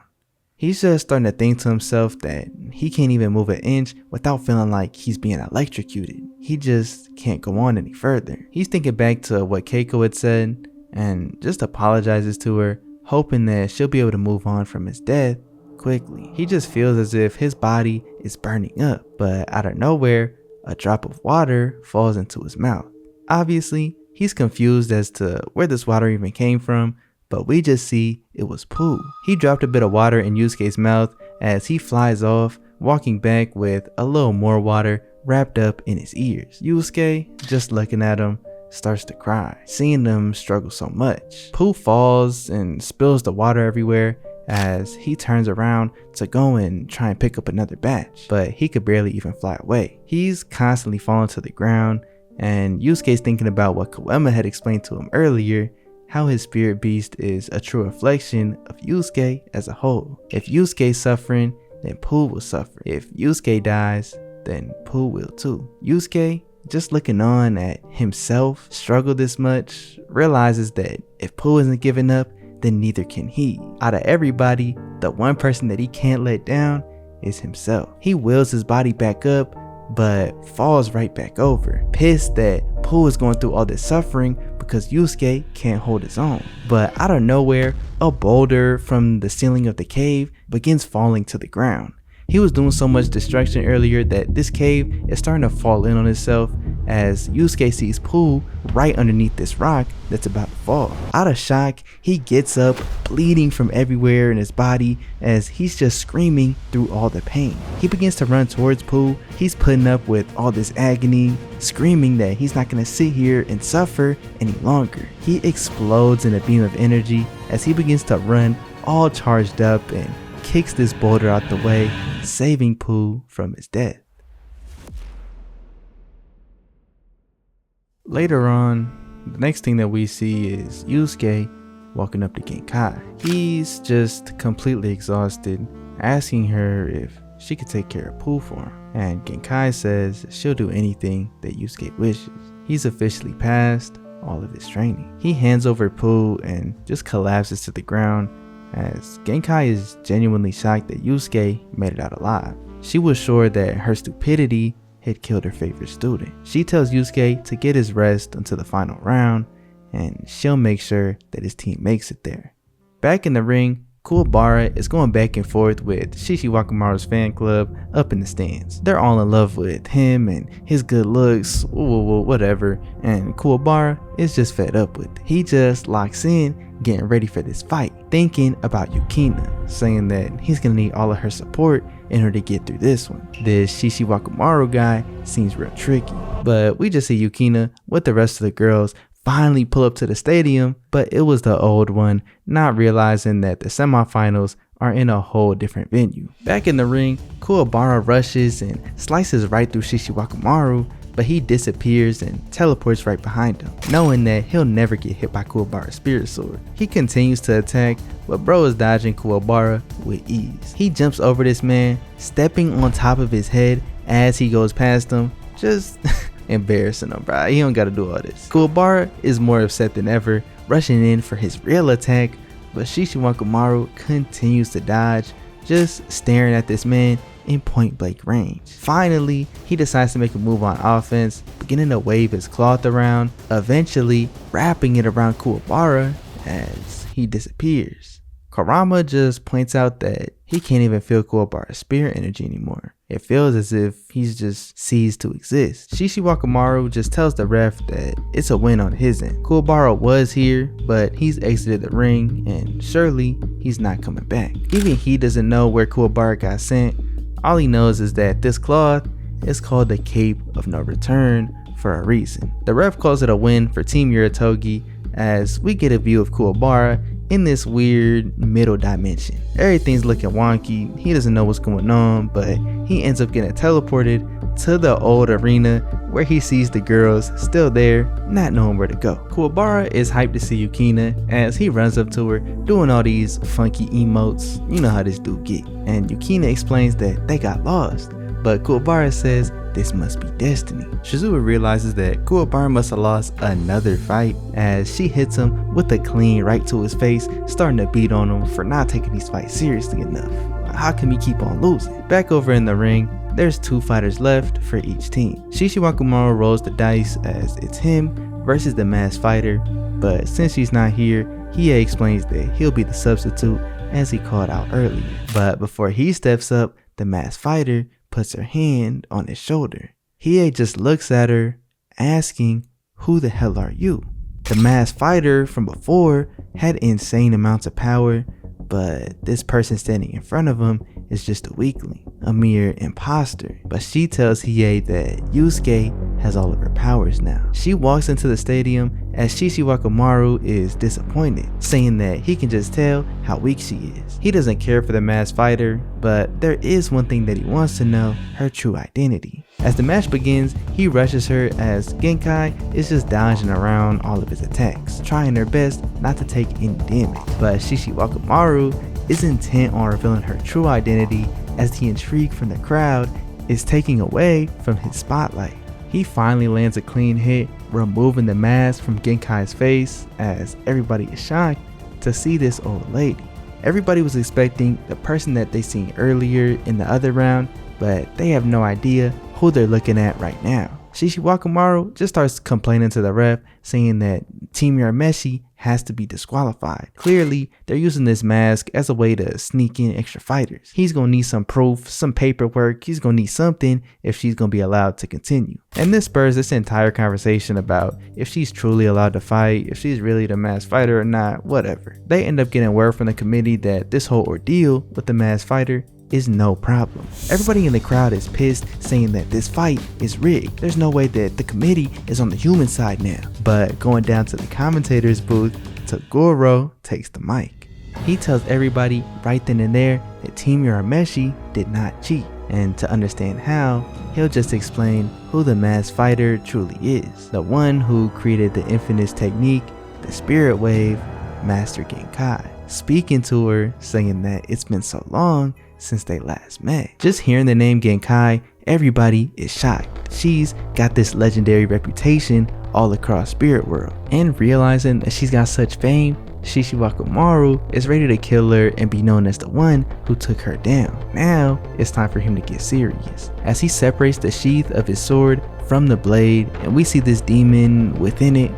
Speaker 1: He's just starting to think to himself that he can't even move an inch without feeling like he's being electrocuted. He just can't go on any further. He's thinking back to what Keiko had said and just apologizes to her, hoping that she'll be able to move on from his death quickly. He just feels as if his body is burning up, but out of nowhere, a drop of water falls into his mouth. Obviously, he's confused as to where this water even came from, but we just see it was poo. He dropped a bit of water in Yusuke's mouth as he flies off, walking back with a little more water wrapped up in his ears. Yusuke, just looking at him, starts to cry, seeing them struggle so much. Poo falls and spills the water everywhere as he turns around to go and try and pick up another batch, but he could barely even fly away. He's constantly falling to the ground, and Yusuke's thinking about what Koema had explained to him earlier, how his spirit beast is a true reflection of Yusuke as a whole. If Yusuke's suffering, then Pooh will suffer. If Yusuke dies, then Pooh will too. Yusuke, just looking on at himself struggle this much, realizes that if Pooh isn't giving up, then neither can he. Out of everybody, the one person that he can't let down is himself. He wills his body back up, but falls right back over, pissed that Pooh is going through all this suffering because Yusuke can't hold his own. But out of nowhere, a boulder from the ceiling of the cave begins falling to the ground. He was doing so much destruction earlier that this cave is starting to fall in on itself as Yusuke sees Pooh right underneath this rock that's about to fall. Out of shock, he gets up, bleeding from everywhere in his body as he's just screaming through all the pain. He begins to run towards Pooh. He's putting up with all this agony, screaming that he's not going to sit here and suffer any longer. He explodes in a beam of energy as he begins to run all charged up and kicks this boulder out the way, saving Pooh from his death. Later on, the next thing that we see is Yusuke walking up to Genkai. He's just completely exhausted, asking her if she could take care of Pooh for him. And Genkai says she'll do anything that Yusuke wishes. He's officially passed all of his training. He hands over Pooh and just collapses to the ground as Genkai is genuinely shocked that Yusuke made it out alive. She was sure that her stupidity had killed her favorite student. She tells Yusuke to get his rest until the final round, and she'll make sure that his team makes it there. Back in the ring, Kuwabara is going back and forth with Shishiwakamaru's fan club up in the stands. They're all in love with him and his good looks, whatever, and Kuwabara is just fed up with it. He just locks in, getting ready for this fight, thinking about Yukina, saying that he's gonna need all of her support in order to get through this one. This Shishiwakamaru guy seems real tricky, but we just see Yukina with the rest of the girls finally pull up to the stadium, but it was the old one, not realizing that the semifinals are in a whole different venue. Back in the ring, Kuwabara rushes and slices right through Shishiwakamaru, but he disappears and teleports right behind him, knowing that he'll never get hit by Kuwabara's spirit sword. He continues to attack, but bro is dodging Kuwabara with ease. He jumps over this man, stepping on top of his head as he goes past him, just embarrassing him, bro. He don't gotta do all this. Kuwabara is more upset than ever, rushing in for his real attack, but Shishiwakamaru continues to dodge, just staring at this man in point blank range. Finally, he decides to make a move on offense, beginning to wave his cloth around, eventually wrapping it around Kuwabara as he disappears. Karama just points out that he can't even feel Kuwabara's spirit energy anymore. It feels as if he's just ceased to exist. Shishiwakamaru just tells the ref that it's a win on his end. Kuwabara was here, but he's exited the ring and surely he's not coming back. Even he doesn't know where Kuwabara got sent. All he knows is that this cloth is called the Cape of No Return for a reason. The ref calls it a win for Team Uratogi as we get a view of Kuwabara in this weird middle dimension. Everything's looking wonky, he doesn't know what's going on, but he ends up getting teleported to the old arena where he sees the girls still there, not knowing where to go. Kuwabara is hyped to see Yukina as he runs up to her doing all these funky emotes. You know how this dude get. And Yukina explains that they got lost, but Kuwabara says this must be destiny. Shizuo realizes that Kuwabara must have lost another fight as she hits him with a clean right to his face, starting to beat on him for not taking these fights seriously enough. How can we keep on losing? Back over in the ring, there's 2 fighters left for each team. Shishiwakumaru rolls the dice as it's him versus the masked fighter, but since she's not here, Hiei explains that he'll be the substitute as he called out earlier. But before he steps up, the masked fighter puts her hand on his shoulder. Hiei just looks at her, asking, "Who the hell are you?" The masked fighter from before had insane amounts of power, but this person standing in front of him is just a weakling, a mere imposter. But she tells Hiei that Yusuke has all of her powers now. She walks into the stadium as Shishiwakumaru is disappointed, saying that he can just tell how weak she is. He doesn't care for the masked fighter, but there is one thing that he wants to know, her true identity. As the match begins, he rushes her as Genkai is just dodging around all of his attacks, trying her best not to take any damage. But Shishiwakumaru is intent on revealing her true identity as the intrigue from the crowd is taking away from his spotlight. He finally lands a clean hit, removing the mask from Genkai's face as everybody is shocked to see this old lady. Everybody was expecting the person that they seen earlier in the other round, but they have no idea who they're looking at right now. Shishiwakumaru just starts complaining to the ref, saying that Team Urameshi has to be disqualified. Clearly, they're using this mask as a way to sneak in extra fighters. He's gonna need some proof, some paperwork, he's gonna need something if she's gonna be allowed to continue. And this spurs this entire conversation about if she's truly allowed to fight, if she's really the masked fighter or not, whatever. They end up getting word from the committee that this whole ordeal with the masked fighter is no problem. Everybody in the crowd is pissed, saying that this fight is rigged. There's no way that the committee is on the human side now. But going down to the commentator's booth, Toguro takes the mic. He tells everybody right then and there that Team Urameshi did not cheat, and to understand how, he'll just explain who the masked fighter truly is. The one who created the infamous technique, the spirit wave, Master Genkai. Speaking to her, saying that it's been so long since they last met. Just hearing the name Genkai, everybody is shocked. She's got this legendary reputation all across spirit world. And realizing that she's got such fame, Shishiwakumaru is ready to kill her and be known as the one who took her down. Now it's time for him to get serious, as he separates the sheath of his sword from the blade, and we see this demon within it,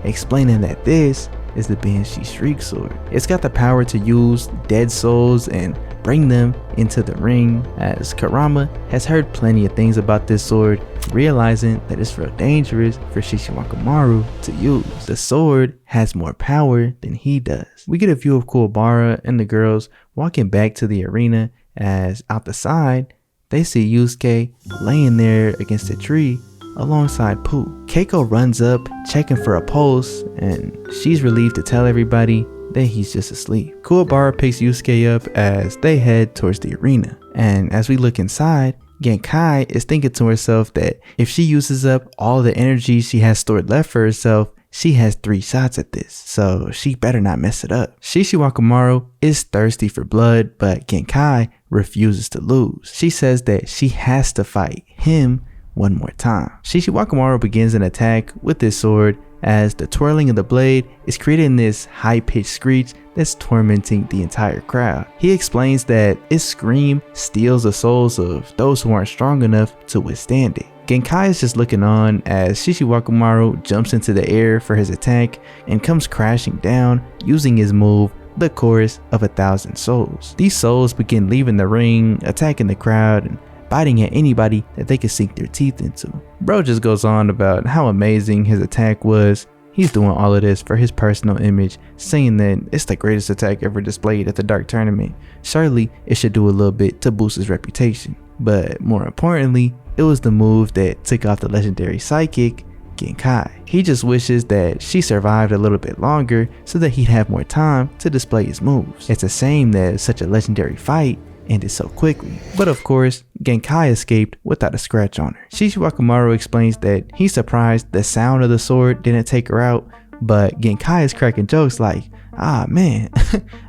Speaker 1: explaining that this is the Banshee Shriek sword. It's got the power to use dead souls and bring them into the ring, as Karama has heard plenty of things about this sword, realizing that it's real dangerous for Shishiwakumaru to use. The sword has more power than he does. We get a view of Kuwabara and the girls walking back to the arena, as out the side they see Yusuke laying there against a tree alongside Pooh. Keiko runs up checking for a pulse, and she's relieved to tell everybody that he's just asleep. Kuwabara picks Yusuke up as they head towards the arena, and as we look inside, Genkai is thinking to herself that if she uses up all the energy she has stored left for herself, she has 3 shots at this, so she better not mess it up. Shishiwakumaru is thirsty for blood, but Genkai refuses to lose. She says that she has to fight him one more time. Shishiwakumaru begins an attack with his sword, as the twirling of the blade is creating this high-pitched screech that's tormenting the entire crowd. He explains that its scream steals the souls of those who aren't strong enough to withstand it. Genkai is just looking on as Shishiwakumaru jumps into the air for his attack and comes crashing down using his move, the Chorus of 1,000 Souls. These souls begin leaving the ring, attacking the crowd, and biting at anybody that they could sink their teeth into. Bro just goes on about how amazing his attack was. He's doing all of this for his personal image, saying that it's the greatest attack ever displayed at the Dark Tournament. Surely it should do a little bit to boost his reputation. But more importantly, it was the move that took off the legendary psychic, Genkai. He just wishes that she survived a little bit longer so that he'd have more time to display his moves. It's a shame that such a legendary fight ended so quickly. But of course, Genkai escaped without a scratch on her. Shishiwakamaru explains that he's surprised the sound of the sword didn't take her out, but Genkai is cracking jokes like, "Ah man,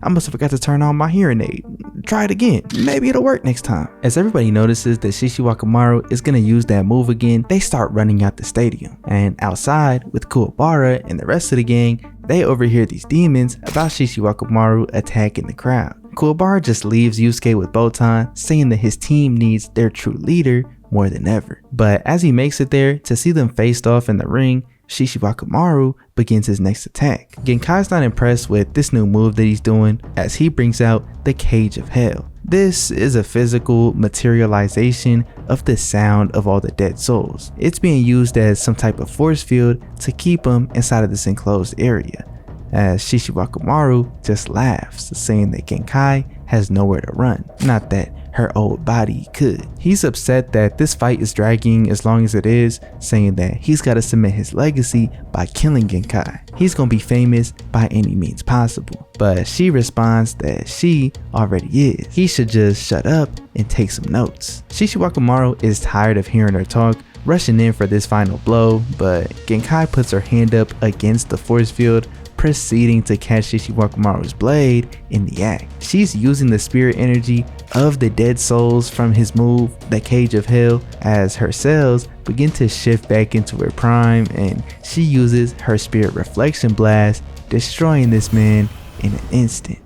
Speaker 1: I must have forgot to turn on my hearing aid. Try it again. Maybe it'll work next time." As everybody notices that Shishiwakamaru is gonna use that move again, they start running out the stadium. And outside with Kuwabara and the rest of the gang, they overhear these demons about Shishiwakamaru attacking the crowd. Kuwabara just leaves Yusuke with Botan, saying that his team needs their true leader more than ever. But as he makes it there to see them faced off in the ring, Shishiwakamaru begins his next attack. Genkai's not impressed with this new move that he's doing, as he brings out the Cage of Hell. This is a physical materialization of the sound of all the dead souls. It's being used as some type of force field to keep them inside of this enclosed area, as Shishiwakamaru just laughs, saying that Genkai has nowhere to run. Not that her old body could. He's upset that this fight is dragging as long as it is, saying that he's got to cement his legacy by killing Genkai. He's gonna be famous by any means possible. But she responds that she already is. He should just shut up and take some notes. Shishiwakamaru is tired of hearing her talk, rushing in for this final blow, but Genkai puts her hand up against the force field, proceeding to catch Shishiwakamaru's blade in the act. She's using the spirit energy of the dead souls from his move, the Cage of Hell, as her cells begin to shift back into her prime, and she uses her spirit reflection blast, destroying this man in an instant.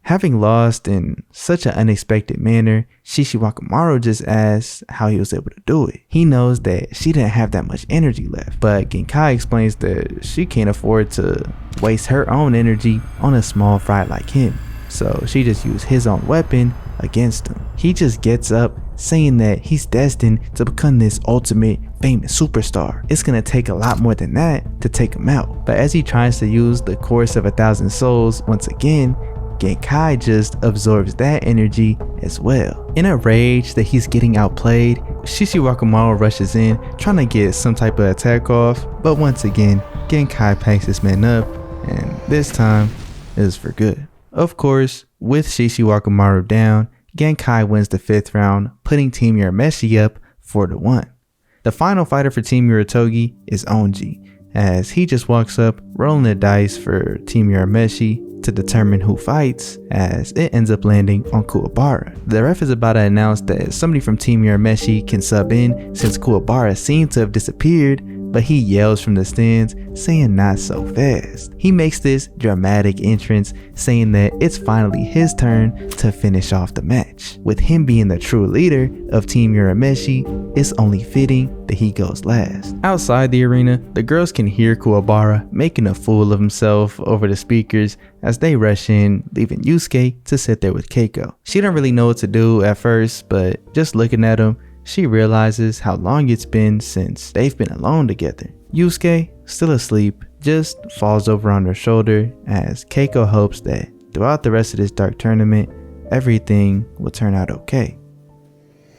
Speaker 1: Having lost in such an unexpected manner, Shishiwakamaru just asks how he was able to do it. He knows that she didn't have that much energy left, but Genkai explains that she can't afford to waste her own energy on a small fry like him, so she just used his own weapon against him. He just gets up, saying that he's destined to become this ultimate famous superstar. It's gonna take a lot more than that to take him out. But as he tries to use the Chorus of 1,000 Souls once again, Genkai just absorbs that energy as well. In a rage that he's getting outplayed, Shishiwakamaru rushes in, trying to get some type of attack off, but once again, Genkai packs this man up, and this time is for good. Of course, with Shishiwakamaru down, Genkai wins the 5th round, putting Team Urameshi up 4-1. The final fighter for Team Uratogi is Onji, as he just walks up, rolling the dice for Team Urameshi to determine who fights, as it ends up landing on Kuwabara. The ref is about to announce that somebody from Team Urameshi can sub in, since Kuwabara seemed to have disappeared, but he yells from the stands, saying not so fast. He makes this dramatic entrance, saying that it's finally his turn to finish off the match. With him being the true leader of Team Urameshi, it's only fitting that he goes last. Outside the arena, the girls can hear Kuwabara making a fool of himself over the speakers as they rush in, leaving Yusuke to sit there with Keiko. She don't really know what to do at first, but just looking at him, she realizes how long it's been since they've been alone together. Yusuke, still asleep, just falls over on her shoulder as Keiko hopes that throughout the rest of this dark tournament, everything will turn out okay.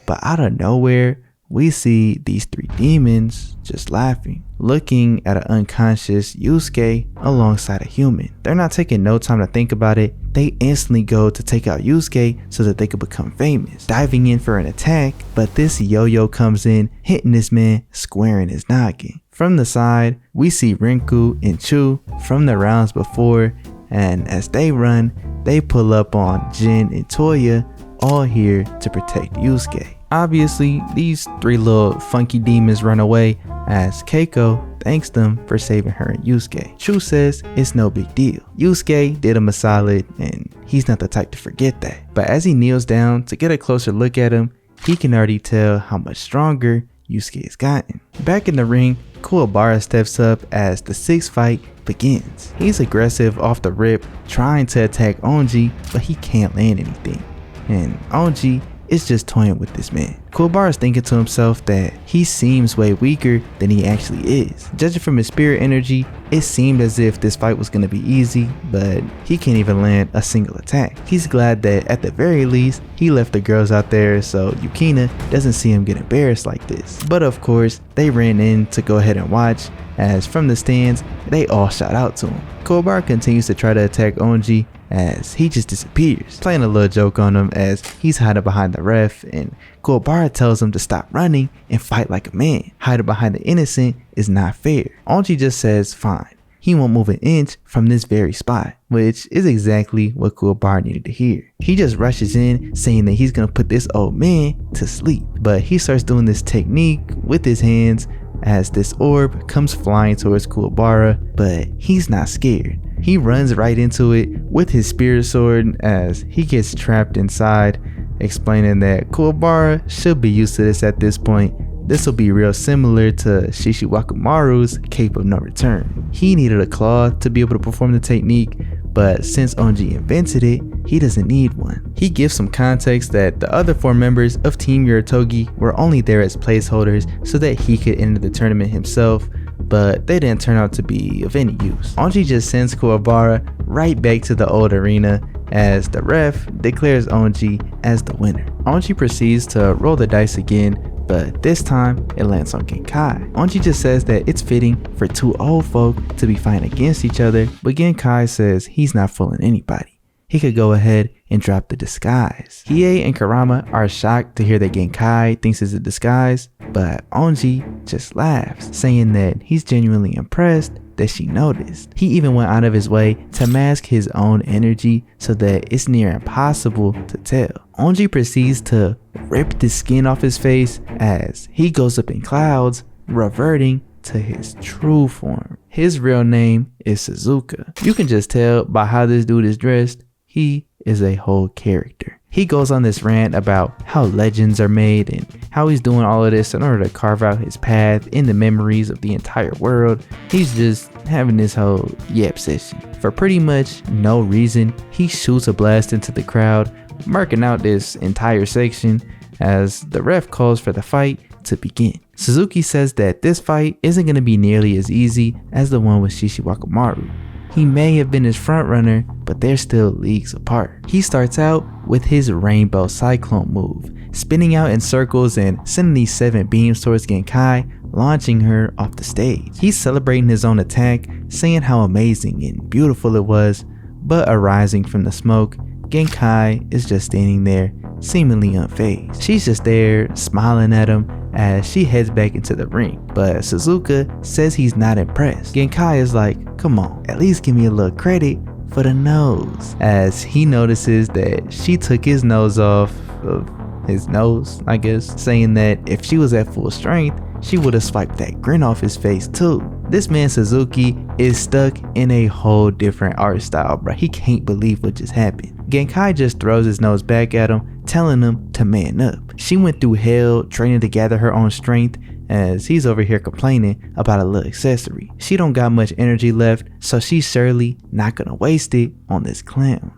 Speaker 1: But out of nowhere, we see these 3 demons just laughing, looking at an unconscious Yusuke alongside a human. They're not taking no time to think about it. They instantly go to take out Yusuke so that they could become famous, diving in for an attack, but this yo-yo comes in, hitting this man square in his noggin. From the side, we see Rinku and Chu from the rounds before, and as they run, they pull up on Jin and Toya, all here to protect Yusuke. Obviously, these 3 little funky demons run away as Keiko thanks them for saving her and Yusuke. Chu says it's no big deal. Yusuke did him a solid, and he's not the type to forget that. But as he kneels down to get a closer look at him, he can already tell how much stronger Yusuke has gotten. Back in the ring, Kuwabara steps up as the 6th fight begins. He's aggressive off the rip, trying to attack Onji, but he can't land anything. And Onji is just toying with this man. Kuwabara is thinking to himself that he seems way weaker than he actually is. Judging from his spirit energy, it seemed as if this fight was going to be easy, but he can't even land a single attack. He's glad that at the very least, he left the girls out there so Yukina doesn't see him get embarrassed like this. But of course, they ran in to go ahead and watch, as from the stands, they all shout out to him. Kuwabara continues to try to attack Onji, as he just disappears, playing a little joke on him as he's hiding behind the ref, and Kuwabara tells him to stop running and fight like a man. Hiding behind the innocent is not fair. Onji just says fine. He won't move an inch from this very spot, which is exactly what Kuwabara needed to hear. He just rushes in saying that he's gonna put this old man to sleep, but he starts doing this technique with his hands as this orb comes flying towards Kuwabara, but he's not scared. He runs right into it with his spirit sword as he gets trapped inside, explaining that Kuwabara should be used to this at this point. This will be real similar to Shishiwakamaru's Cape of No Return. He needed a claw to be able to perform the technique, but since Onji invented it, he doesn't need one. He gives some context that the other 4 members of Team Uratogi were only there as placeholders so that he could enter the tournament himself, but they didn't turn out to be of any use. Onji just sends Kuwabara right back to the old arena as the ref declares Onji as the winner. Onji proceeds to roll the dice again, but this time it lands on Genkai. Onji just says that it's fitting for 2 old folk to be fighting against each other, but Genkai says he's not fooling anybody. He could go ahead and drop the disguise. Hiei and Karama are shocked to hear that Genkai thinks it's a disguise, but Onji just laughs, saying that he's genuinely impressed that she noticed. He even went out of his way to mask his own energy so that it's near impossible to tell. Onji proceeds to rip the skin off his face as he goes up in clouds, reverting to his true form. His real name is Suzuka. You can just tell by how this dude is dressed, he is a whole character. He goes on this rant about how legends are made and how he's doing all of this in order to carve out his path in the memories of the entire world. He's just having this whole yap session. For pretty much no reason, he shoots a blast into the crowd, marking out this entire section as the ref calls for the fight to begin. Suzuki says that this fight isn't going to be nearly as easy as the one with Shishiwakamaru. He may have been his front runner, but they're still leagues apart. He starts out with his Rainbow Cyclone move, spinning out in circles and sending these 7 beams towards Genkai, launching her off the stage. He's celebrating his own attack, saying how amazing and beautiful it was, but arising from the smoke, Genkai is just standing there, seemingly unfazed. She's just there, smiling at him as she heads back into the ring, but Suzuka says he's not impressed. Genkai is like, come on, at least give me a little credit for the nose, as he notices that she took his nose off of his nose, I guess, saying that if she was at full strength, she would have swiped that grin off his face too. This man Suzuki is stuck in a whole different art style, bro. He can't believe what just happened. Genkai just throws his nose back at him, telling him to man up. She went through hell training to gather her own strength, as he's over here complaining about a little accessory. She don't got much energy left, so she's surely not gonna waste it on this clown.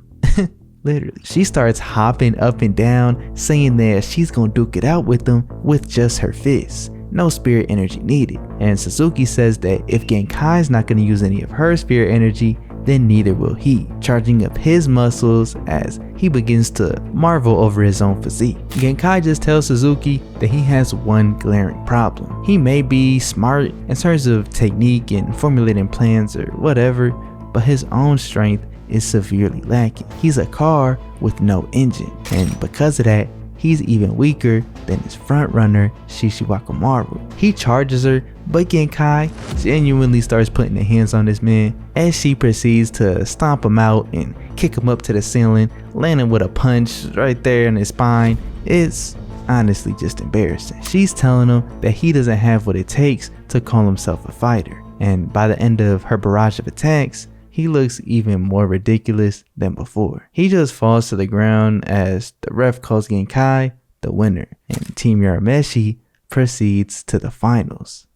Speaker 1: Literally. She starts hopping up and down, saying that she's gonna duke it out with them with just her fists. No spirit energy needed. And Suzuki says that if Genkai's not gonna use any of her spirit energy, then neither will he, charging up his muscles as he begins to marvel over his own physique. Genkai just tells Suzuki that he has one glaring problem. He may be smart in terms of technique and formulating plans or whatever, but his own strength is severely lacking. He's a car with no engine, and because of that, he's even weaker than his frontrunner Shishiwakamaru. He charges her, but Genkai genuinely starts putting her hands on this man as she proceeds to stomp him out and kick him up to the ceiling, landing with a punch right there in his spine. It's honestly just embarrassing. She's telling him that he doesn't have what it takes to call himself a fighter, and by the end of her barrage of attacks, he looks even more ridiculous than before. He just falls to the ground as the ref calls Genkai the winner, and Team Urameshi proceeds to the finals.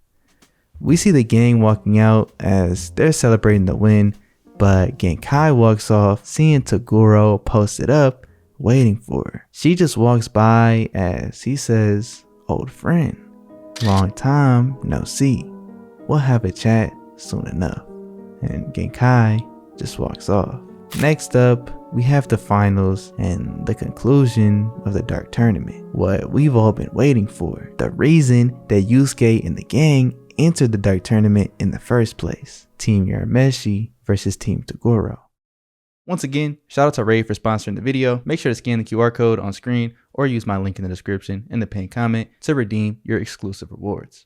Speaker 1: We see the gang walking out as they're celebrating the win, but Genkai walks off, seeing Toguro posted up, waiting for her. She just walks by as he says, "Old friend, long time no see. We'll have a chat soon enough." And Genkai just walks off. Next up, we have the finals and the conclusion of the Dark Tournament. What we've all been waiting for. The reason that Yusuke and the gang entered the Dark Tournament in the first place. Team Urameshi versus Team Toguro. Once again, shout out to Ray for sponsoring the video. Make sure to scan the QR code on screen or use my link in the description in the pinned comment to redeem your exclusive rewards.